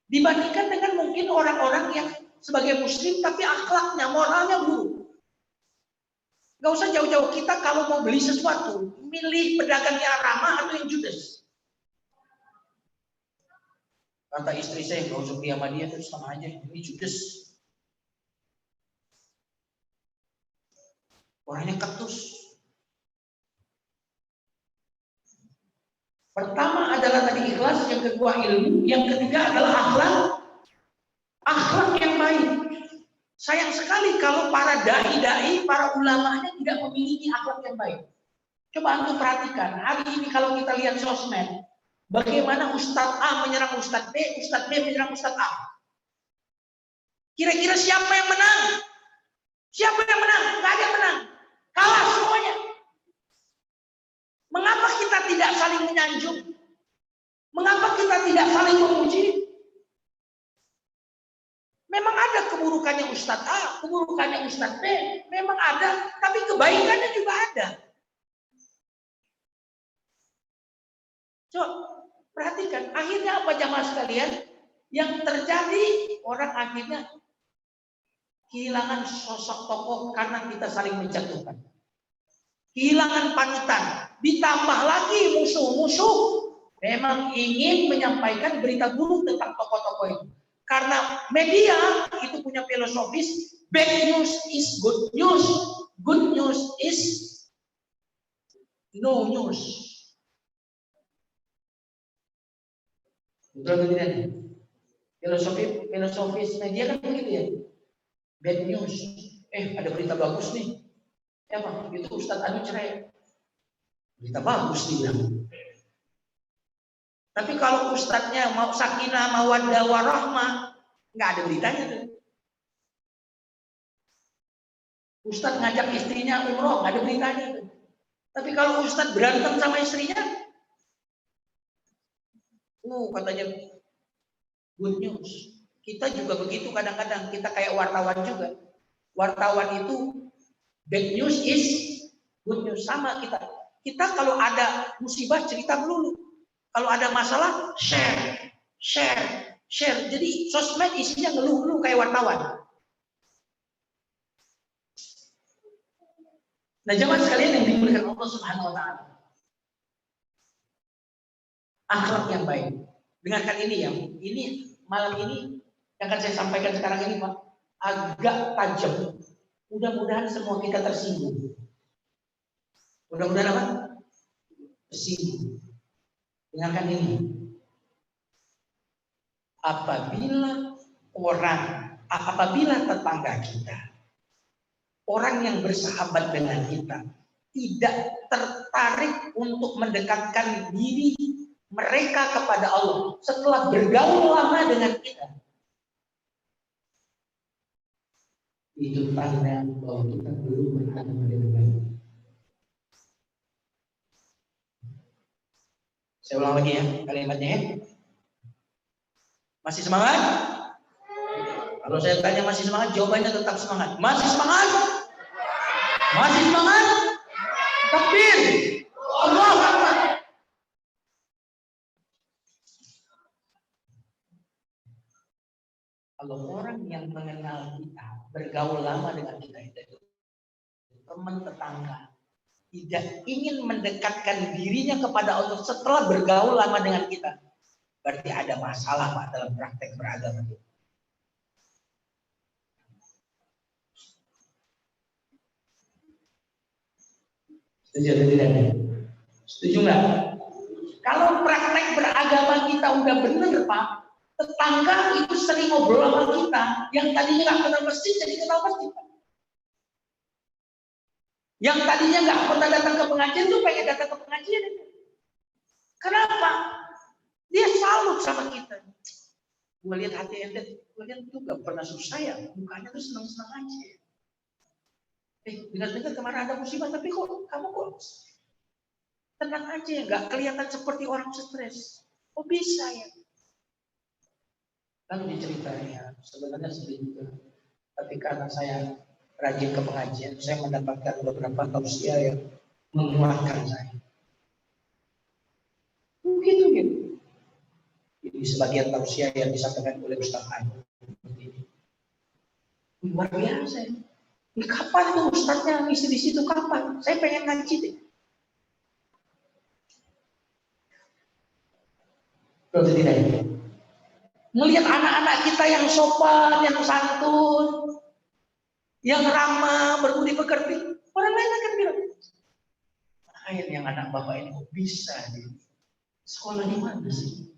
Dibandingkan dengan mungkin orang-orang yang sebagai muslim tapi akhlaknya, moralnya buruk. Gak usah jauh-jauh, kita kalau mau beli sesuatu, milih pedagang yang ramah atau yang judes. Kata istri saya, gak usah beli sama dia, terus sama aja, ini judes. Orangnya ketus. Pertama adalah tadi ikhlas, yang kedua ilmu, yang ketiga adalah akhlak yang baik. Sayang sekali kalau para dai-dai, para ulamanya tidak memiliki akhlak yang baik. Coba antum perhatikan, hari ini kalau kita lihat sosmed, bagaimana Ustadz A menyerang Ustadz B menyerang Ustadz A. Kira-kira siapa yang menang? Siapa yang menang? Nggak ada yang menang. Kalah semuanya. Mengapa kita tidak saling menyanjung? Mengapa kita tidak saling memuji? Memang ada keburukannya Ustadz A, keburukannya Ustadz B, memang ada, tapi kebaikannya juga ada. Coba perhatikan, akhirnya apa jamaah sekalian? Yang terjadi, orang akhirnya kehilangan sosok tokoh karena kita saling menjatuhkan. Kehilangan panutan. ditambah lagi musuh-musuh memang ingin menyampaikan berita buruk tentang tokoh-tokoh itu. Karena media itu punya filosofis, bad news is good news, good news is no news. Betul tidak? Filosofis media kan begitu ya. Bad news, ada berita bagus nih. Bang, itu Ustadz Anu cerai. Berita bagus dibilang. Tapi kalau ustadznya mau sakinah, mawaddah, warahmah, nggak ada beritanya tuh. Ustadz ngajak istrinya umroh, nggak ada beritanya tuh. Tapi kalau ustadz berantem sama istrinya, katanya good news. Kita juga begitu kadang-kadang, kita kayak wartawan juga. Wartawan itu bad news is good news, sama kita. Kita kalau ada musibah cerita melulu. Kalau ada masalah, share. Jadi sosmed isinya ngeluh-ngeluh kayak wartawan. Nah, jemaah sekalian yang dimuliakan Allah Subhanahu wa taala. Akhlak yang baik. Dengarkan ini ya. Ini malam ini yang akan saya sampaikan sekarang ini, Pak, agak tajam. Mudah-mudahan semua kita tersinggung. Mudah-mudahan apa? Tersinggung. Dengarkan ini. Apabila tetangga kita, orang yang bersahabat dengan kita, tidak tertarik untuk mendekatkan diri mereka kepada Allah setelah bergaul lama dengan kita, itu tanda bahwa kita belum beragama dengan baik. Saya ulang lagi ya kalimatnya ya. Masih semangat? Kalau saya tanya masih semangat, jawabannya tetap semangat. Masih semangat? Masih semangat? Takbir! Allahu Akbar! Kalau orang yang mengenal kita, bergaul lama dengan kita, itu teman tetangga, tidak ingin mendekatkan dirinya kepada Allah setelah bergaul lama dengan kita, berarti ada masalah Pak dalam praktek beragama kita. Setuju atau tidak? Setuju nggak? Kalau praktek beragama kita udah bener Pak, tetangga itu sering ngobrol sama kita, yang tadinya nggak kenal masjid jadi kenal masjid. Yang tadinya nggak pernah datang ke pengajian tuh pengen datang ke pengajian. Kenapa? Dia salut sama kita. Gue lihat hati ente, gue lihat tuh nggak pernah susah ya, mukanya tuh senang-senang aja. Dengar-dengar kemarin ada musibah, tapi kok kamu kok tenang aja ya, nggak kelihatan seperti orang stres. Oh bisa ya? Lalu diceritanya, sebenarnya sedih juga. Tapi karena saya rajin ke pengajian, saya mendapatkan beberapa tausiah yang menguatkan saya. Begitu gitu. Jadi sebagian tausiah yang disampaikan oleh Ustaz Ayu. Luar biasa. Ini kapan tuh Ustaznya ngisi di situ kapan? Saya pengen ngaji deh. Kalau tidak ya. Melihat anak-anak kita yang sopan, yang santun, yang ramah, berbudi pekerti, orang lain akan bilang, yang anak bapak ini kok bisa nih? Sekolah di mana sih?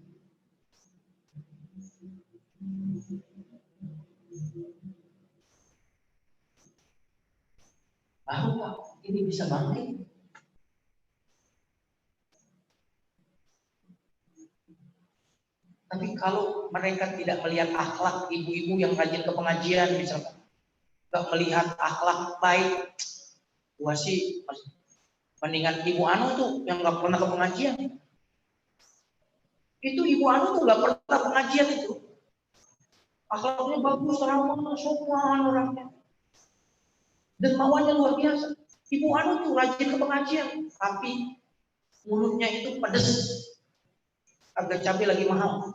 Baru Pak, ini bisa bangkit. Tapi kalau mereka tidak melihat akhlak ibu-ibu yang rajin ke pengajian, misalkan, nggak melihat akhlak baik, gua sih mendingan Ibu Anu tuh yang nggak pernah ke pengajian. Itu Ibu Anu tuh nggak pernah pengajian itu. Akhlaknya bagus, ramah, sopan orangnya. Dan mauannya luar biasa. Ibu Anu tuh rajin ke pengajian, tapi mulutnya itu pedes. Harga cabai lagi mahal.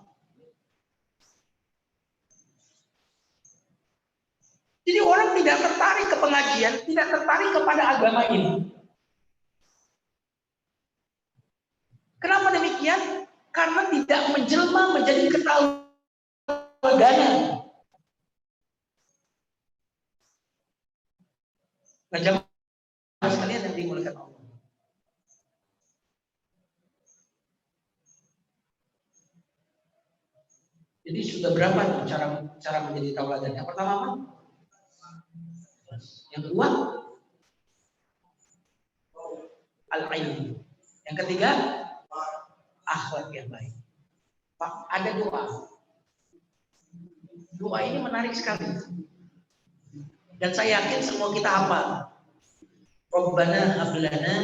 Jadi orang tidak tertarik ke pengajian, tidak tertarik kepada agama ini. demikian? Karena tidak menjelma menjadi keteladanan. Nah, jamaah sekalian yang dimuliakan Allah. Jadi sudah berapa tuh cara menjadi tauladan? Yang pertama apa? Yang kedua al-ilm. Yang ketiga akhlak yang baik. Pak, ada doa. Doa ini menarik sekali. Dan saya yakin semua kita hafal. Rabbana hab lana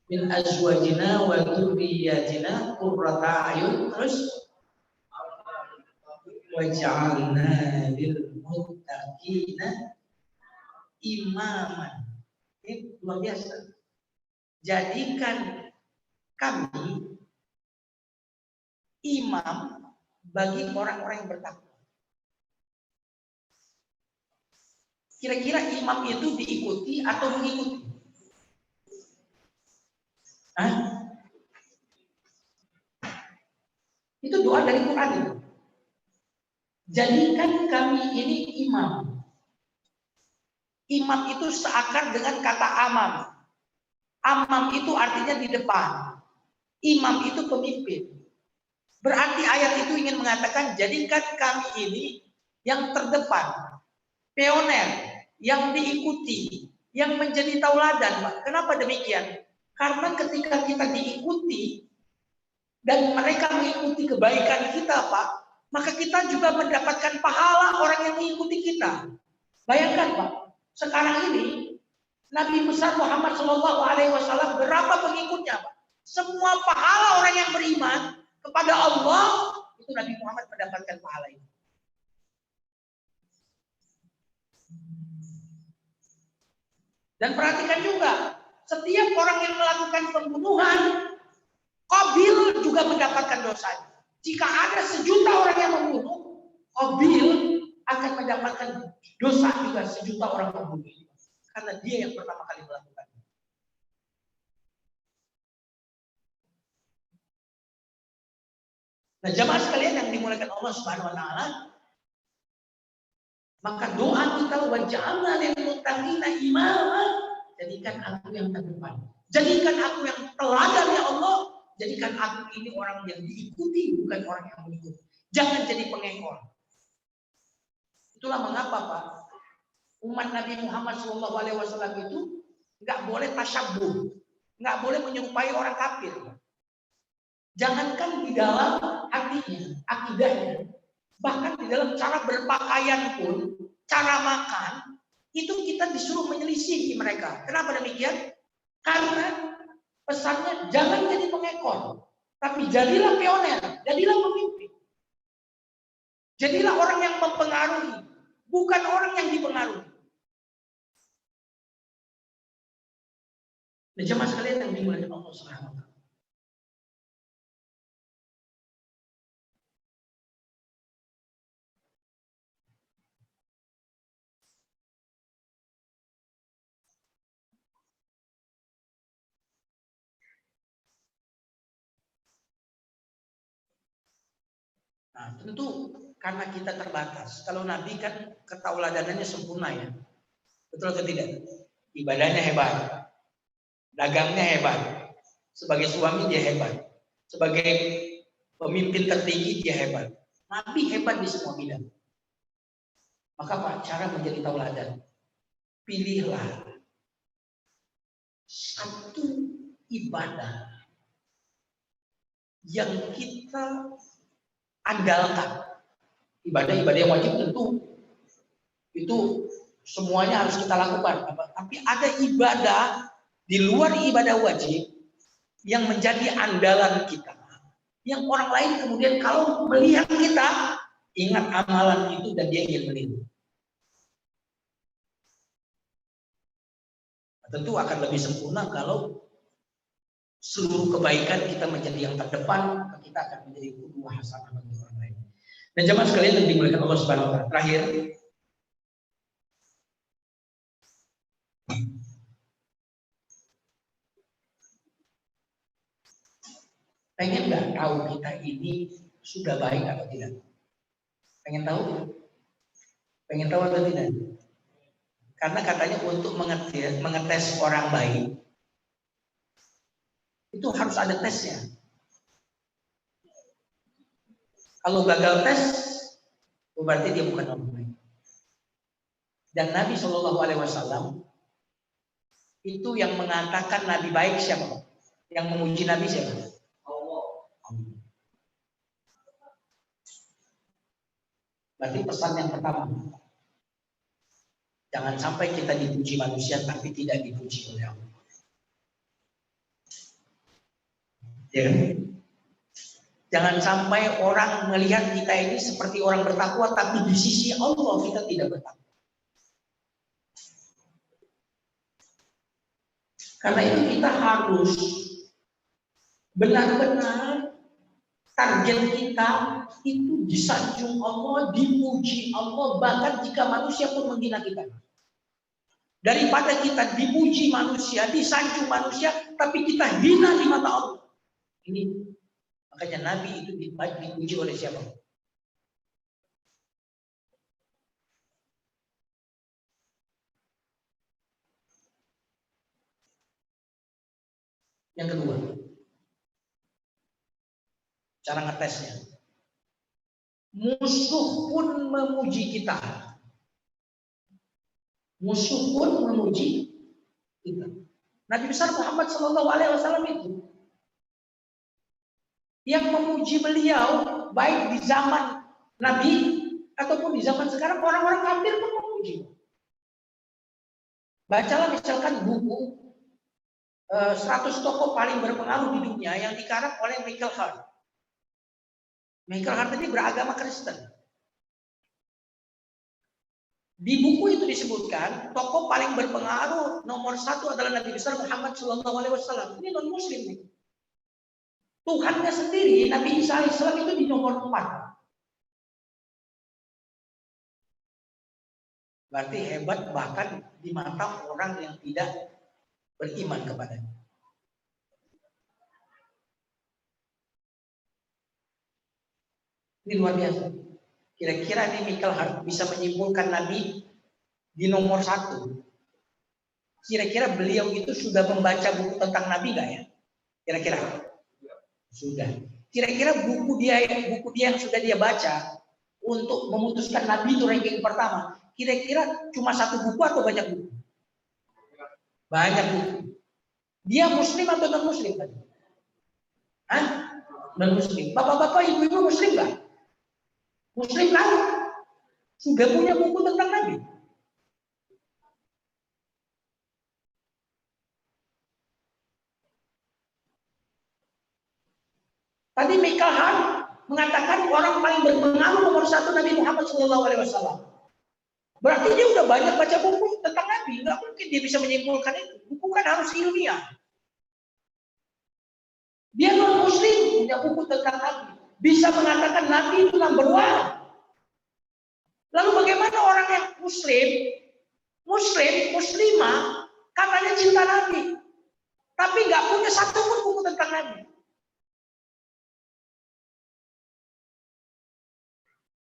min azwajina wa dzurriyyatina qurrata a'yun, terus waj'alna lil muttaqina imaman. Ini luar biasa. Jadikan kami imam bagi orang-orang yang bertakwa. Kira-kira imam itu diikuti atau mengikuti? Hah? Itu doa dari Quran itu. Jadikan kami ini imam. Imam itu seakar dengan kata amam. Amam itu artinya di depan. Imam itu pemimpin. Berarti ayat itu ingin mengatakan jadikan kami ini yang terdepan, pioner, yang diikuti, yang menjadi tauladan. Kenapa demikian? Karena ketika kita diikuti dan mereka mengikuti kebaikan kita, Pak, maka kita juga mendapatkan pahala orang yang mengikuti kita. Bayangkan, Pak, sekarang ini Nabi besar Muhammad SAW berapa pengikutnya, Pak? Semua pahala orang yang beriman kepada Allah itu Nabi Muhammad mendapatkan pahala itu. Dan perhatikan juga, setiap orang yang melakukan pembunuhan, Qabil juga mendapatkan dosanya. Jika ada 1.000.000 orang yang membunuh, Qabil akan mendapatkan dosa juga 1.000.000 orang membunuh. Karena dia yang pertama kali melakukan. Nah, jamaah sekalian yang dimuliakan Allah Subhanahu wa taala, maka doa kita waj'alna lil muttaqina imama, jadikan aku yang terdepan. Jadikan aku yang teladan ya Allah, jadikan aku ini orang yang diikuti bukan orang yang mengikuti. Jangan jadi pengekor. Itulah mengapa, Pak, umat Nabi Muhammad SAW itu nggak boleh tasyabbuh, nggak boleh menyerupai orang kafir. Jangankan di dalam hatinya, akidahnya, bahkan di dalam cara berpakaian pun, cara makan, itu kita disuruh menyelisihi mereka. Kenapa demikian? Karena pesannya jangan jadi pengekor, tapi jadilah pioner, jadilah pemimpin. Jadilah orang yang mempengaruhi, bukan orang yang dipengaruhi. Nah, jemaah sekalian yang dimuliakan Allah Subhanahu wa taala. Nah, tentu karena kita terbatas. Kalau Nabi kan ketauladanannya sempurna ya. Betul atau tidak? Ibadahnya hebat. Dagangnya hebat. Sebagai suami dia hebat. Sebagai pemimpin tertinggi dia hebat. Nabi hebat di semua bidang. Maka Pak, cara menjadi tauladan, pilihlah satu ibadah yang kita andalkan. Ibadah-ibadah yang wajib tentu itu semuanya harus kita lakukan. Tapi ada ibadah di luar ibadah wajib yang menjadi andalan kita. Yang orang lain kemudian kalau melihat kita, ingat amalan itu dan dia ingin meniru. Tentu akan lebih sempurna kalau seluruh kebaikan kita menjadi yang terdepan, kita akan menjadi qudwah hasanah bagi orang lain. Dan jemaah sekalian yang dimuliakan Allah Subhanahu wa taala. Terakhir, Pengen nggak tahu kita ini sudah baik atau tidak? Pengen tahu? Pengen tahu atau tidak? Karena katanya untuk mengetes orang baik itu harus ada tesnya. Kalau gagal tes, berarti dia bukan orang baik. Dan Nabi Shallallahu Alaihi Wasallam itu yang mengatakan Nabi baik siapa? Yang memuji Nabi siapa? Berarti pesan yang pertama, jangan sampai kita dipuji manusia tapi tidak dipuji oleh Allah. Ya. Jangan sampai orang melihat kita ini seperti orang bertakwa tapi di sisi Allah kita tidak bertakwa. Karena itu kita harus benar-benar target kita itu disanjung Allah, dipuji Allah, bahkan jika manusia pun menghina kita. Daripada kita dipuji manusia, disanjung manusia, tapi kita hina di mata Allah. Ini makanya Nabi itu dipuji oleh siapa? Yang kedua, cara ngetesnya. Musuh pun memuji kita. Musuh pun memuji kita. Nabi besar Muhammad Shallallahu Alaihi Wasallam itu yang memuji beliau baik di zaman Nabi ataupun di zaman sekarang, orang-orang kafir pun memuji. Bacalah misalkan buku 100 tokoh paling berpengaruh di dunia yang dikarang oleh Michael Hart. Michael Hart ini beragama Kristen. Di buku itu disebutkan tokoh paling berpengaruh nomor 1 adalah Nabi besar Muhammad Shallallahu Alaihi Wasallam. Ini non Muslim nih. Tuhannya sendiri Nabi Isa Alaihissalam itu di nomor 4. Berarti hebat bahkan di mata orang yang tidak beriman kepadanya. Ini luar biasa. Kira-kira nih Michael Hart bisa menyimpulkan Nabi di nomor 1. Kira-kira beliau itu sudah membaca buku tentang Nabi nggak ya? Kira-kira sudah. Kira-kira buku dia yang sudah dia baca untuk memutuskan Nabi itu ranking pertama. Kira-kira cuma 1 buku atau banyak buku? Banyak buku. Dia Muslim atau non Muslim tadi? Hah? Non Muslim. Bapak-bapak, ibu-ibu Muslim nggak? Muslim kan? Sudah punya buku tentang Nabi. Tadi Michael Hart mengatakan orang paling berpengaruh nomor 1 Nabi Muhammad SAW. Berarti dia udah banyak baca buku tentang Nabi. Nggak mungkin dia bisa menyimpulkan itu. Buku kan harus ilmiah. Dia non Muslim punya buku tentang Nabi. Bisa mengatakan Nabi itu number 1. Lalu bagaimana orang yang muslimah, katanya cinta Nabi, tapi nggak punya 1 pun buku tentang Nabi?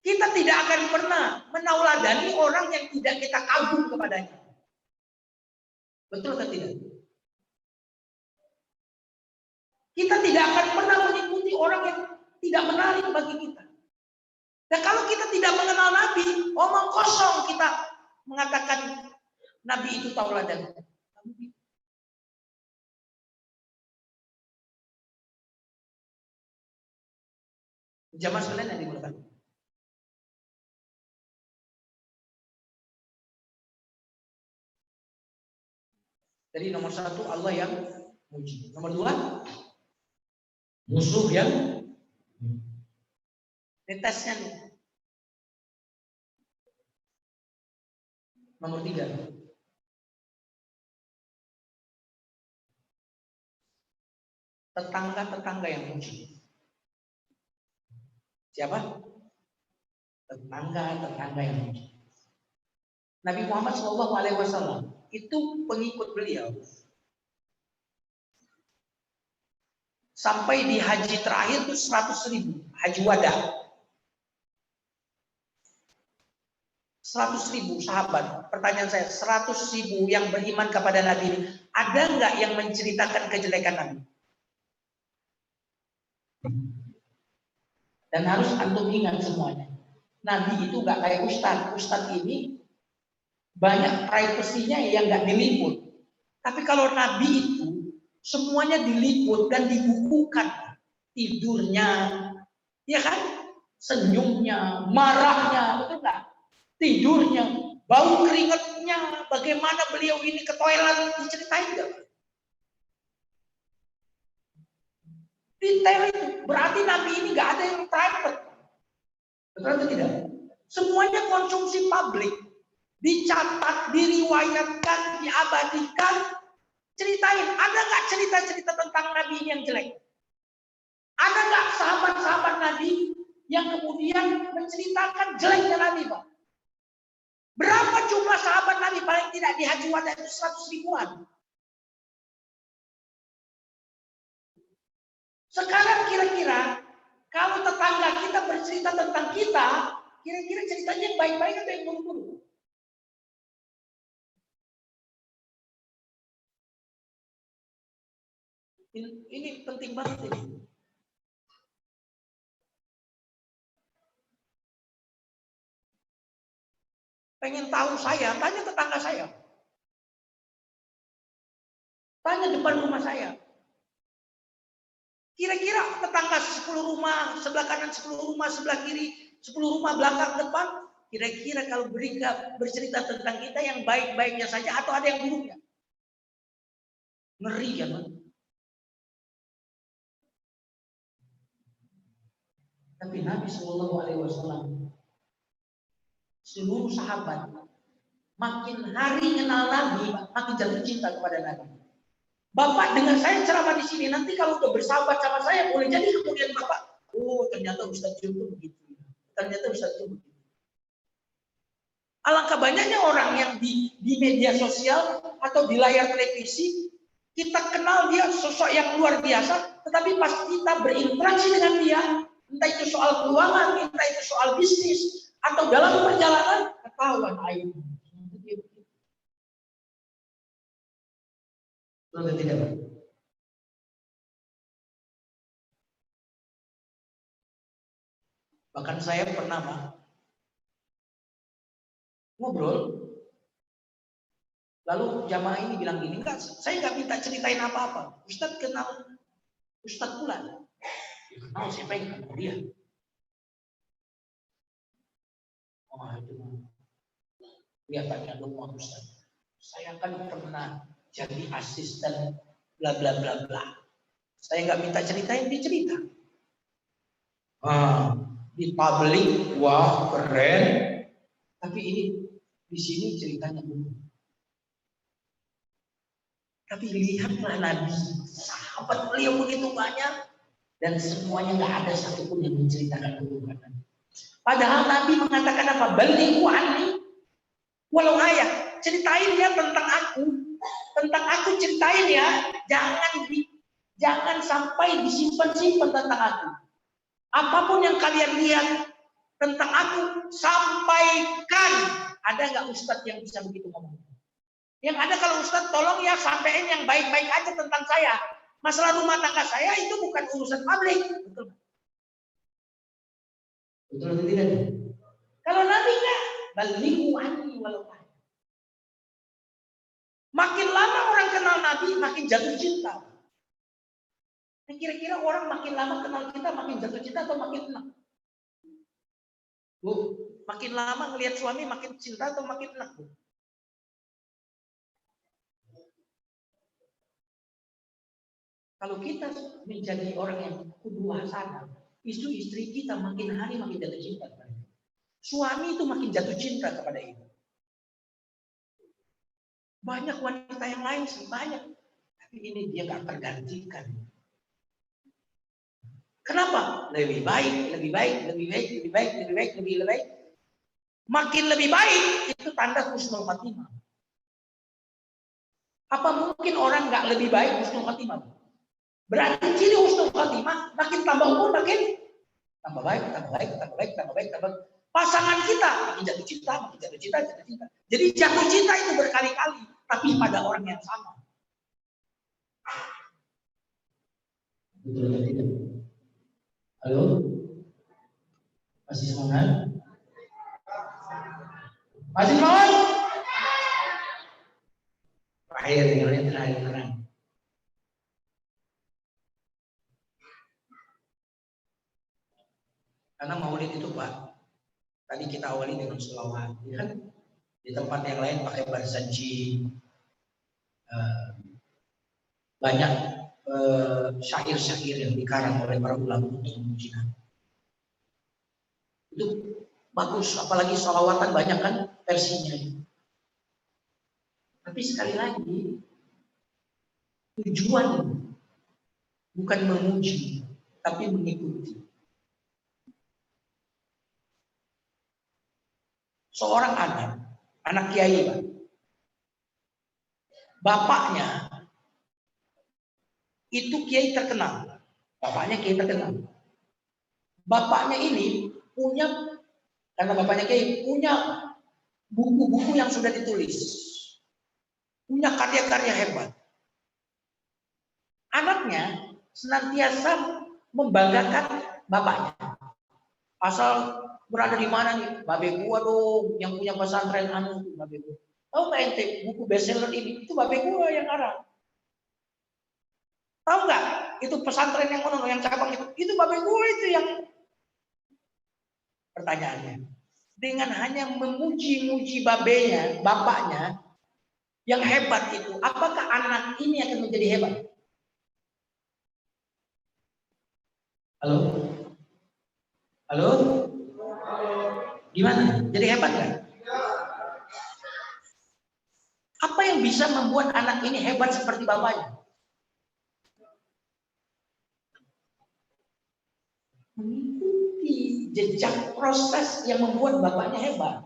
Kita tidak akan pernah menauladani orang yang tidak kita kagum kepadanya. Betul atau tidak? Kita tidak akan pernah mengikuti orang yang tidak menarik bagi kita. Dan kalau kita tidak mengenal Nabi, omong kosong kita mengatakan Nabi itu tauladan. Jamaah sekalian yang dimuliakan. Jadi nomor 1 Allah yang muji. Nomor 2 musuh yang ini tesnya nih. Nomor 3 tetangga-tetangga yang muji. Siapa? Tetangga-tetangga yang muji. Nabi Muhammad SAW itu pengikut beliau sampai di haji terakhir itu 100.000 haji wada. 100.000 sahabat. Pertanyaan saya, 100.000 yang beriman kepada Nabi ini, ada nggak yang menceritakan kejelekan Nabi? Dan harus antum ingat semuanya. Nabi itu nggak kayak ustadz. Ustadz ini banyak privasinya yang nggak diliput. Tapi kalau Nabi itu semuanya diliput dan dibukukan. Tidurnya, ya kan? Senyumnya, marahnya, betul nggak? Tidurnya, bau keringatnya, bagaimana beliau ini ke toilet, diceritain nggak? Detail itu, berarti Nabi ini nggak ada yang private. Betul atau tidak? Semuanya konsumsi publik. Dicatat, diriwayatkan, diabadikan, ceritain. Ada nggak cerita-cerita tentang Nabi ini yang jelek? Ada nggak sahabat-sahabat Nabi yang kemudian menceritakan jeleknya Nabi, Pak? Berapa jumlah sahabat Nabi paling tidak di Haji Wada itu 100.000-an? Sekarang kira-kira kalau tetangga kita bercerita tentang kita, kira-kira ceritanya yang baik-baik atau yang buruk-buruk? Ini penting banget ini. Pengen tahu saya, tanya tetangga saya. Tanya depan rumah saya. Kira-kira tetangga 10 rumah, sebelah kanan 10 rumah, sebelah kiri 10 rumah, belakang depan. Kira-kira kalau bercerita tentang kita yang baik-baiknya saja atau ada yang buruknya? Ngeri kan? Tapi Nabi SAW, seluruh sahabat makin hari kenal Nabi, makin jatuh cinta kepada Nabi. Bapak dengan saya ceramah di sini, nanti kalau udah bersahabat sama saya, boleh jadi kemudian Bapak, oh ternyata Ustaz Jum itu begitu. Ternyata Ustaz Jum begitu. Alangkah banyaknya orang yang di media sosial atau di layar televisi, kita kenal dia sosok yang luar biasa, tetapi pas kita berinteraksi dengan dia, entah itu soal keuangan, entah itu soal bisnis, atau dalam perjalanan, ketahuan aib. Betul tidak? Bahkan saya pernah ngobrol, lalu jamaah ini bilang gini, enggak, saya nggak minta ceritain apa-apa. Ustadz kenal Ustadz Fulan. Kenal siapa yang kenal dia? Oh itu kelihatannya lemah Ustadz. Saya kan pernah jadi asisten bla bla bla bla. Saya nggak minta ceritain, dia cerita. Di publik, wah keren. Tapi ini di sini ceritanya dulu. Tapi lihatlah Nabi, sahabat beliau begitu banyak dan semuanya nggak ada satupun yang menceritakan keburukan. Padahal Nabi mengatakan apa? Balighu anni walau ayat. Ceritain ya tentang aku ceritain ya. Jangan sampai disimpan-simpan tentang aku. Apapun yang kalian lihat tentang aku, sampaikan. Ada nggak Ustadz yang bisa begitu ngomong? Yang ada kalau Ustadz tolong ya sampaikan yang baik-baik aja tentang saya. Masalah rumah tangga saya itu bukan urusan publik. Betul. Betul atau tidak? Kalau Nabi enggak, balighu anni walau ayat. Makin lama orang kenal Nabi, makin jatuh cinta. Dan kira-kira orang makin lama kenal kita, makin jatuh cinta atau makin enak? Bu, makin lama ngelihat suami, makin cinta atau makin enak? Bu? Kalau kita menjadi orang yang kudu hasanah, istri kita makin hari makin jatuh cinta kepada kita. Suami itu makin jatuh cinta kepada ibu. Banyak wanita yang lain sih, banyak. Tapi ini dia gak tergantikan. Kenapa? Lebih baik. Makin lebih baik, itu tanda husnul khatimah. Apa mungkin orang gak lebih baik husnul khatimah? Berarti ciri husnul khotimah, makin tambah umur makin tambah baik, tambah baik, tambah baik, tambah baik, tambah baik. Pasangan kita makin jatuh cinta, makin jatuh cinta, jatuh cinta. Jadi jatuh cinta itu berkali-kali, tapi pada orang yang sama. Betul atau tidak? Halo? Masih semangat? Masih semangat? Terakhir, terakhir. Karena maulid itu Pak, tadi kita awali dengan sholawat, ya kan? Di tempat yang lain pakai barzanji, banyak syair-syair yang dikarang oleh para ulama untuk memuji Nabi. Itu bagus, apalagi sholawatan banyak kan versinya. Tapi sekali lagi, tujuan bukan memuji, tapi mengikuti. Seorang anak kiai Pak. Bapaknya itu kiai terkenal. Bapaknya ini punya, karena bapaknya kiai, punya buku-buku yang sudah ditulis. Punya karya-karya hebat. Anaknya senantiasa membanggakan bapaknya. Asal berada di mana nih? Babe gua dong yang punya pesantren babe gua. Tahu nggak ente buku bestseller ini? Itu babe gua yang karang. Tahu nggak? Itu pesantren yang mana yang cabang itu? Itu babe gua itu yang. Pertanyaannya, dengan hanya memuji-muji bapaknya yang hebat itu, apakah anak ini akan menjadi hebat? Halo? Halo? Gimana? Jadi hebat nggak? Apa yang bisa membuat anak ini hebat seperti bapaknya? Mengikuti jejak proses yang membuat bapaknya hebat.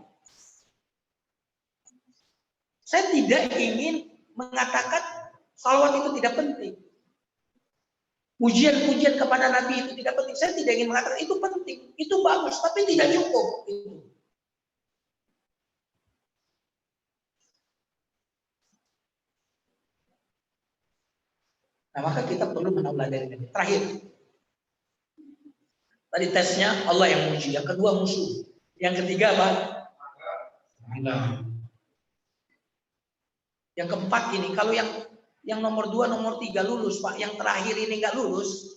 Saya tidak ingin mengatakan salawat itu tidak penting. Pujian-pujian kepada Nabi itu tidak penting. Saya tidak ingin mengatakan itu penting, itu bagus, tapi tidak cukup. Nah, maka kita perlu meneladani ini. Terakhir, tadi tesnya Allah yang muji, yang kedua musuh, yang ketiga apa? Yang keempat ini, kalau yang nomor 2, nomor 3 lulus, Pak. Yang terakhir ini nggak lulus.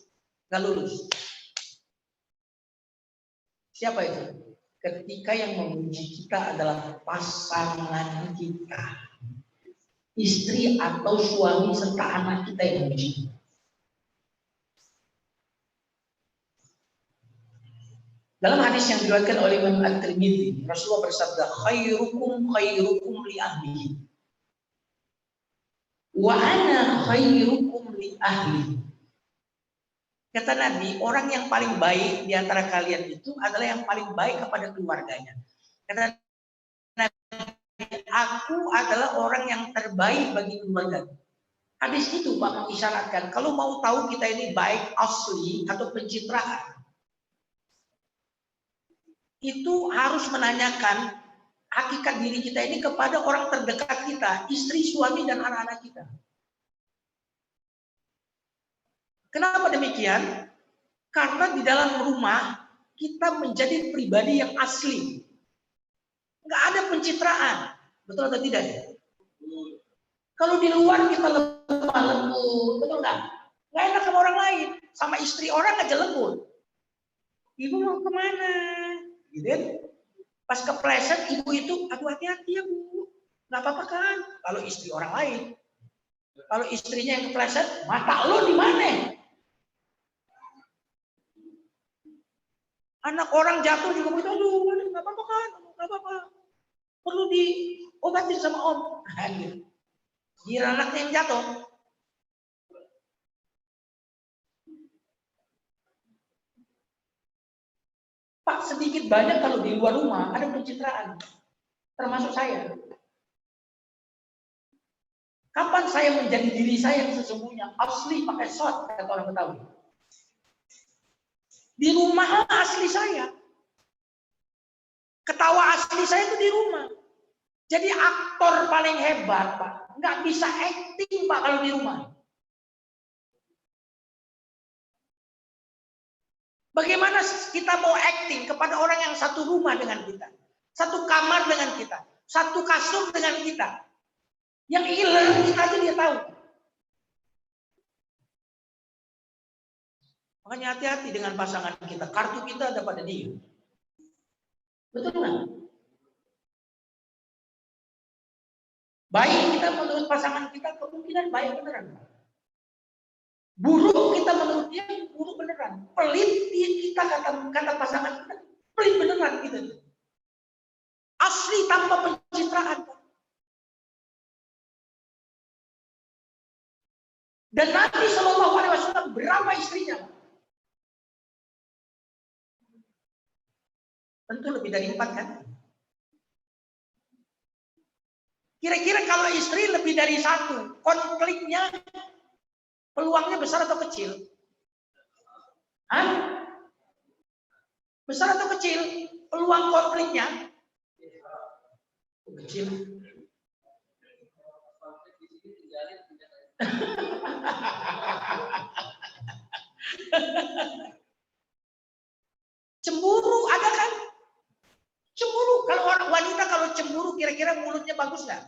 Siapa itu? Ketika yang memuji kita adalah pasangan kita, istri atau suami serta anak kita yang memuji. Dalam hadis yang diriwayatkan oleh Imam At-Tirmidzi, Rasulullah bersabda, khairukum li ahlihi. Wa ana khairukum li ahli. Kata Nabi, orang yang paling baik di antara kalian itu adalah yang paling baik kepada keluarganya. Kata Nabi, aku adalah orang yang terbaik bagi keluarga. Hadis itu Pak mengisyaratkan, kalau mau tahu kita ini baik asli atau pencitraan, itu harus menanyakan hakikat diri kita ini kepada orang terdekat kita, istri, suami, dan anak-anak kita. Kenapa demikian? Karena di dalam rumah kita menjadi pribadi yang asli. Nggak ada pencitraan. Betul atau tidak? Kalau di luar kita lemah lembut, betul nggak? Nggak enak sama orang lain. Sama istri orang aja lembut. Ibu mau kemana? Gitu kan? Pas kepleset ibu itu, aduh hati-hati ya Bu. Nggak apa-apa kan? Kalau istri orang lain. Kalau istrinya yang kepleset, mata lo di mana? Anak orang jatuh juga begitu, aduh nggak apa-apa kan? Nggak apa-apa. Perlu diobatin sama om. Kira anaknya yang jatuh. Pak, sedikit banyak kalau di luar rumah ada pencitraan. Termasuk saya. Kapan saya menjadi diri saya yang sesungguhnya? Asli pakai shot, kata orang Betawi. Di rumah asli saya. Ketawa asli saya itu di rumah. Jadi aktor paling hebat, Pak. Nggak bisa acting, Pak, kalau di rumah. Bagaimana kita mau acting kepada orang yang satu rumah dengan kita, satu kamar dengan kita, satu kasur dengan kita, yang iler kita aja dia tahu. Makanya hati-hati dengan pasangan kita. Kartu kita ada pada dia. Betul nggak? Baik kita menurut pasangan kita kemungkinan baik beneran. Buruk kita menurut dia buruk beneran. Pelit kita kata pasangan kita pelit beneran gitu. Asli tanpa pencitraan. Dan Nabi SAW berapa istrinya? Tentu lebih dari 4 kan? Kira-kira kalau istri lebih dari 1, konfliknya peluangnya besar atau kecil? Hah? Besar atau kecil? Peluang konfliknya? Kecil. Cemburu ada kan? Cemburu. Kalau orang wanita kalau cemburu kira-kira mulutnya bagus nggak?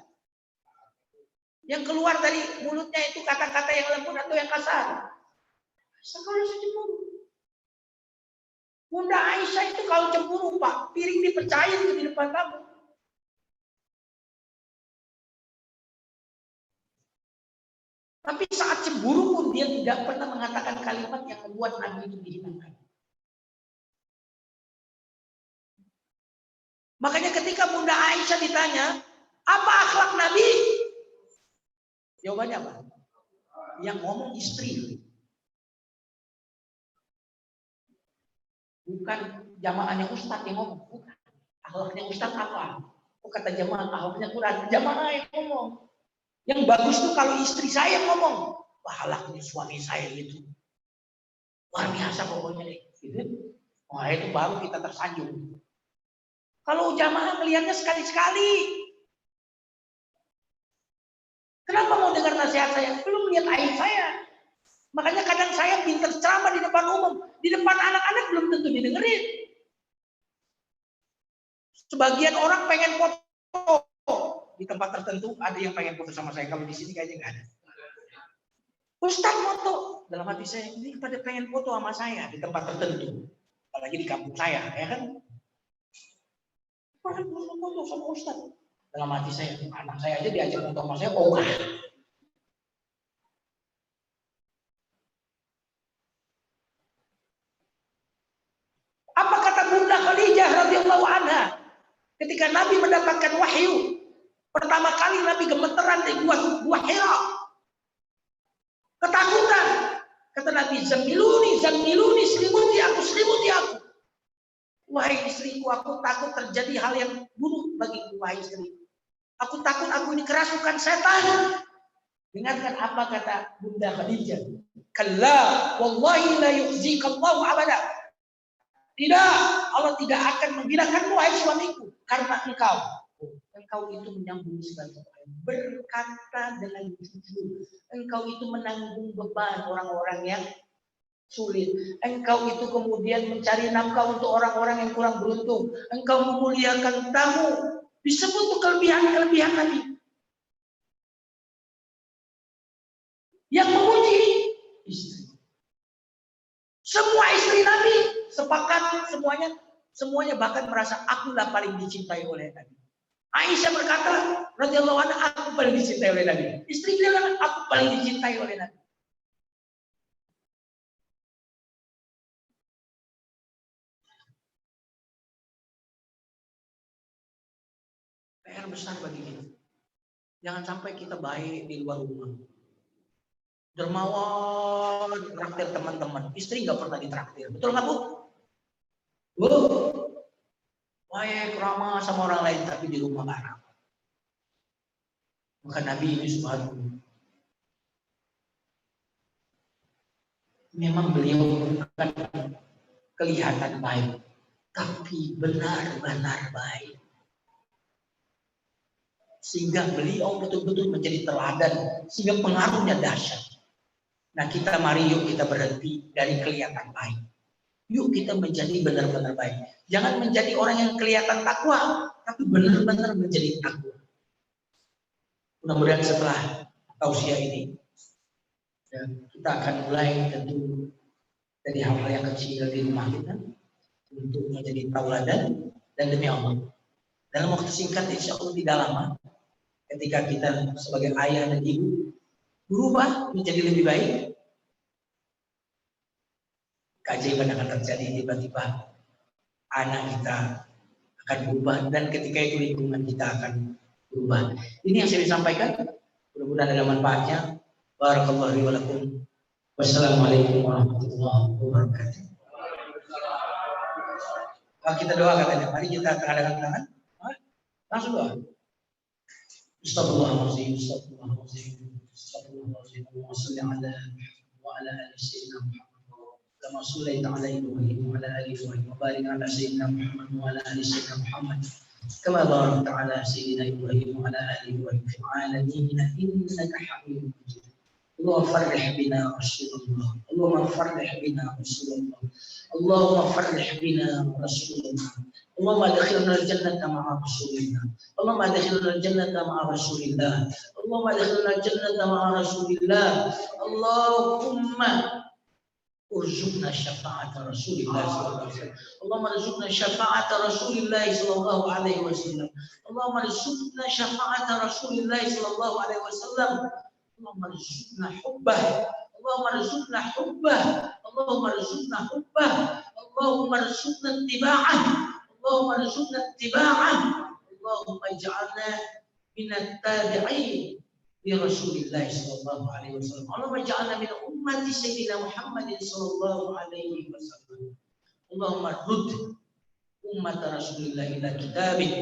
Yang keluar dari mulutnya itu kata-kata yang lembut atau yang kasar? Kalau cemburu. Bunda Aisyah itu kalau cemburu, Pak, piring dipecahin itu di depan kamu. Tapi saat cemburu pun dia tidak pernah mengatakan kalimat yang membuat Nabi itu dihinakan. Makanya ketika Bunda Aisyah ditanya, apa akhlak Nabi? Jawabannya apa? Yang ngomong istri. Bukan jamaahnya Ustadz yang ngomong. Bukan. Akhlaknya Ustadz apa? Oh, kata jamaah, akhlaknya Quran. Jamaah yang ngomong. Yang bagus tuh kalau istri saya ngomong. Wah, akhlaknya suami saya itu luar biasa pokoknya deh. Gitu. Wah, itu baru kita tersanjung. Kalau jamaah melihatnya sekali-sekali. Kenapa mau dengar nasihat saya? Belum lihat aib saya. Makanya kadang saya pintar ceramah di depan umum. Di depan anak-anak belum tentu didengerin. Sebagian orang pengen foto. Di tempat tertentu ada yang pengen foto sama saya. Kalau di sini kayaknya nggak ada. Ustadz foto. Dalam hati saya, ini pada pengen foto sama saya di tempat tertentu. Apalagi di kampung saya, ya kan? Foto sama Ustadz. Dalam hati saya, anak saya aja diajak foto sama saya, oh apa kata Bunda Khadijah radhiyallahu anha ketika Nabi mendapatkan wahyu? Pertama kali Nabi gemeteran di Gua Hira. Ketakutan. Kata Nabi, Zamiluni, selimuti aku. Wahai istriku, aku takut terjadi hal yang buruk bagiku, wahai istriku. Aku takut aku ini kerasukan setan. Dengarkan apa kata Bunda Khadijah. Kalla wallahi la yukhzikallahu abada. Tidak, Allah tidak akan menghinakanmu, wahai suamiku, karena engkau itu menyambung segala berkata dengan jujur. Engkau itu menanggung beban orang-orang yang sulit. Engkau itu kemudian mencari nafkah untuk orang-orang yang kurang beruntung. Engkau memuliakan tamu. Disebut tuh kelebihan-kelebihan Nabi. Yang memuji istri. Semua istri Nabi sepakat semuanya bahkan merasa akulah paling dicintai oleh Nabi. Aisyah berkata, radhiyallahu anha, aku paling dicintai oleh Nabi. Istri bilang, aku paling dicintai oleh Nabi. PR besar bagi kita. Jangan sampai kita baik di luar rumah. Dermawan, traktir teman-teman. Istri nggak pernah ditraktir. Betul nggak, Bu? Bu, baik ramah sama orang lain, tapi di rumah nggak ramah. Maka Nabi ini subhanallah. Memang beliau bukan kelihatan baik, tapi benar-benar baik. Sehingga beliau betul-betul menjadi teladan, sehingga pengaruhnya dahsyat. Nah kita mari yuk kita berhenti dari kelihatan baik. Yuk kita menjadi benar-benar baik. Jangan menjadi orang yang kelihatan takwa, tapi benar-benar menjadi takwa. Mudah-mudahan setelah tausiah ini, ya, kita akan mulai tentu dari hal-hal yang kecil di rumah kita untuk menjadi tauladan, dan demi Allah dalam waktu singkat insya Allah tidak lama ketika kita sebagai ayah dan ibu berubah menjadi lebih baik, keajaiban akan terjadi. Tiba-tiba anak kita akan berubah, dan ketika itu lingkungan kita akan berubah. Ini yang saya sampaikan, mudah-mudahan ada manfaatnya. Barakallahu li wa lakum. Wassalamualaikum warahmatullahi wabarakatuh. Kita doa katanya, mari kita terhadap tangan, langsung doa. Astagfirullahaladzim, astagfirullahaladzim, astagfirullahaladzim. Allahumma shalli ala wa ala ali sayyidina Muhammad. Kama shallaita ala Ibrahim wa ala ali Ibrahim wa barik ala sayyidina Muhammad wa ala ali sayyidina Muhammad. Kama barakta ala sayyidina Ibrahim wa ala ali Ibrahim fil alamin innaka Hamidum Majid. اللهم فرح بنا رسول الله، اللهم فرح بنا رسول الله، اللهم فرح بنا رسول الله، اللهم ادخلنا الجنة مع رسول الله، اللهم ادخلنا الجنة مع رسول الله، اللهم ادخلنا الجنة مع رسول الله، اللهم ارزقنا شفاعة رسول الله صلى الله عليه وسلم، اللهم ارزقنا شفاعة رسول الله صلى الله عليه وسلم، اللهم ارزقنا شفاعة رسول الله صلى الله عليه وسلم، اللهم ارزقنا حبه، اللهم ارزقنا حبه، اللهم ارزقنا حبه، اللهم ارزقنا اتباعه، اللهم ارزقنا اتباعه، اللهم اجعلنا من التابعين لرسول الله صلى الله عليه وسلم، اللهم اجعلنا من أمة سيدنا محمد صلى الله عليه وسلم، اللهم رد أمة رسول الله إلى كتابك،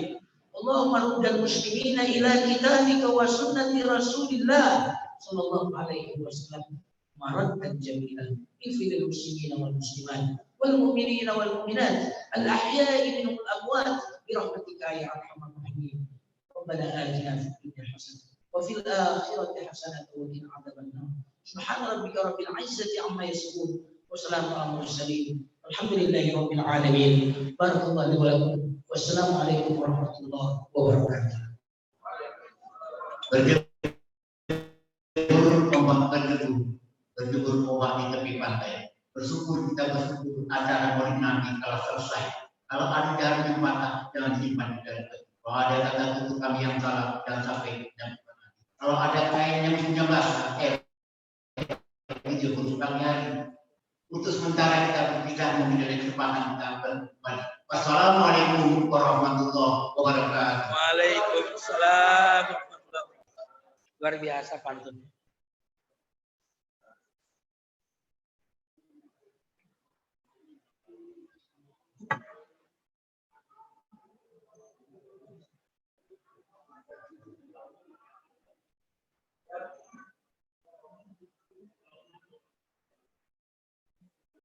اللهم رد المسلمين إلى كتابك وسنة رسول الله صلى الله عليه وسلم مردا جميلا. اغفر للمسلمين والمسلمات والمؤمنين والمؤمنات الأحياء منهم الأموات برحمتك يا أرحم الراحمين. ربنا آتنا في الدنيا حسنة وفي الآخرة حسنة وقنا عذاب النار. سبحان ربك رب العزة عما يصفون وسلام على المرسلين الحمد لله رب العالمين. بارك الله لي ولكم والسلام عليكم ورحمة الله وبركاته. Berjubur ombak di tepi pantai. Bersyukur kita bersyukur acara hari nanti telah selesai. Kalau ada jalan yang patah, jangan simpan di dalam. Kalau ada kata tutur kami yang salah, jangan sampai dan kalau ada kain yang punya basah, dijemput kami hari. Untuk sementara kita berpisah memiliki kesempatan kita kembali. Wassalamualaikum warahmatullahi wabarakatuh. Waalaikumsalam. Luar biasa pantunnya.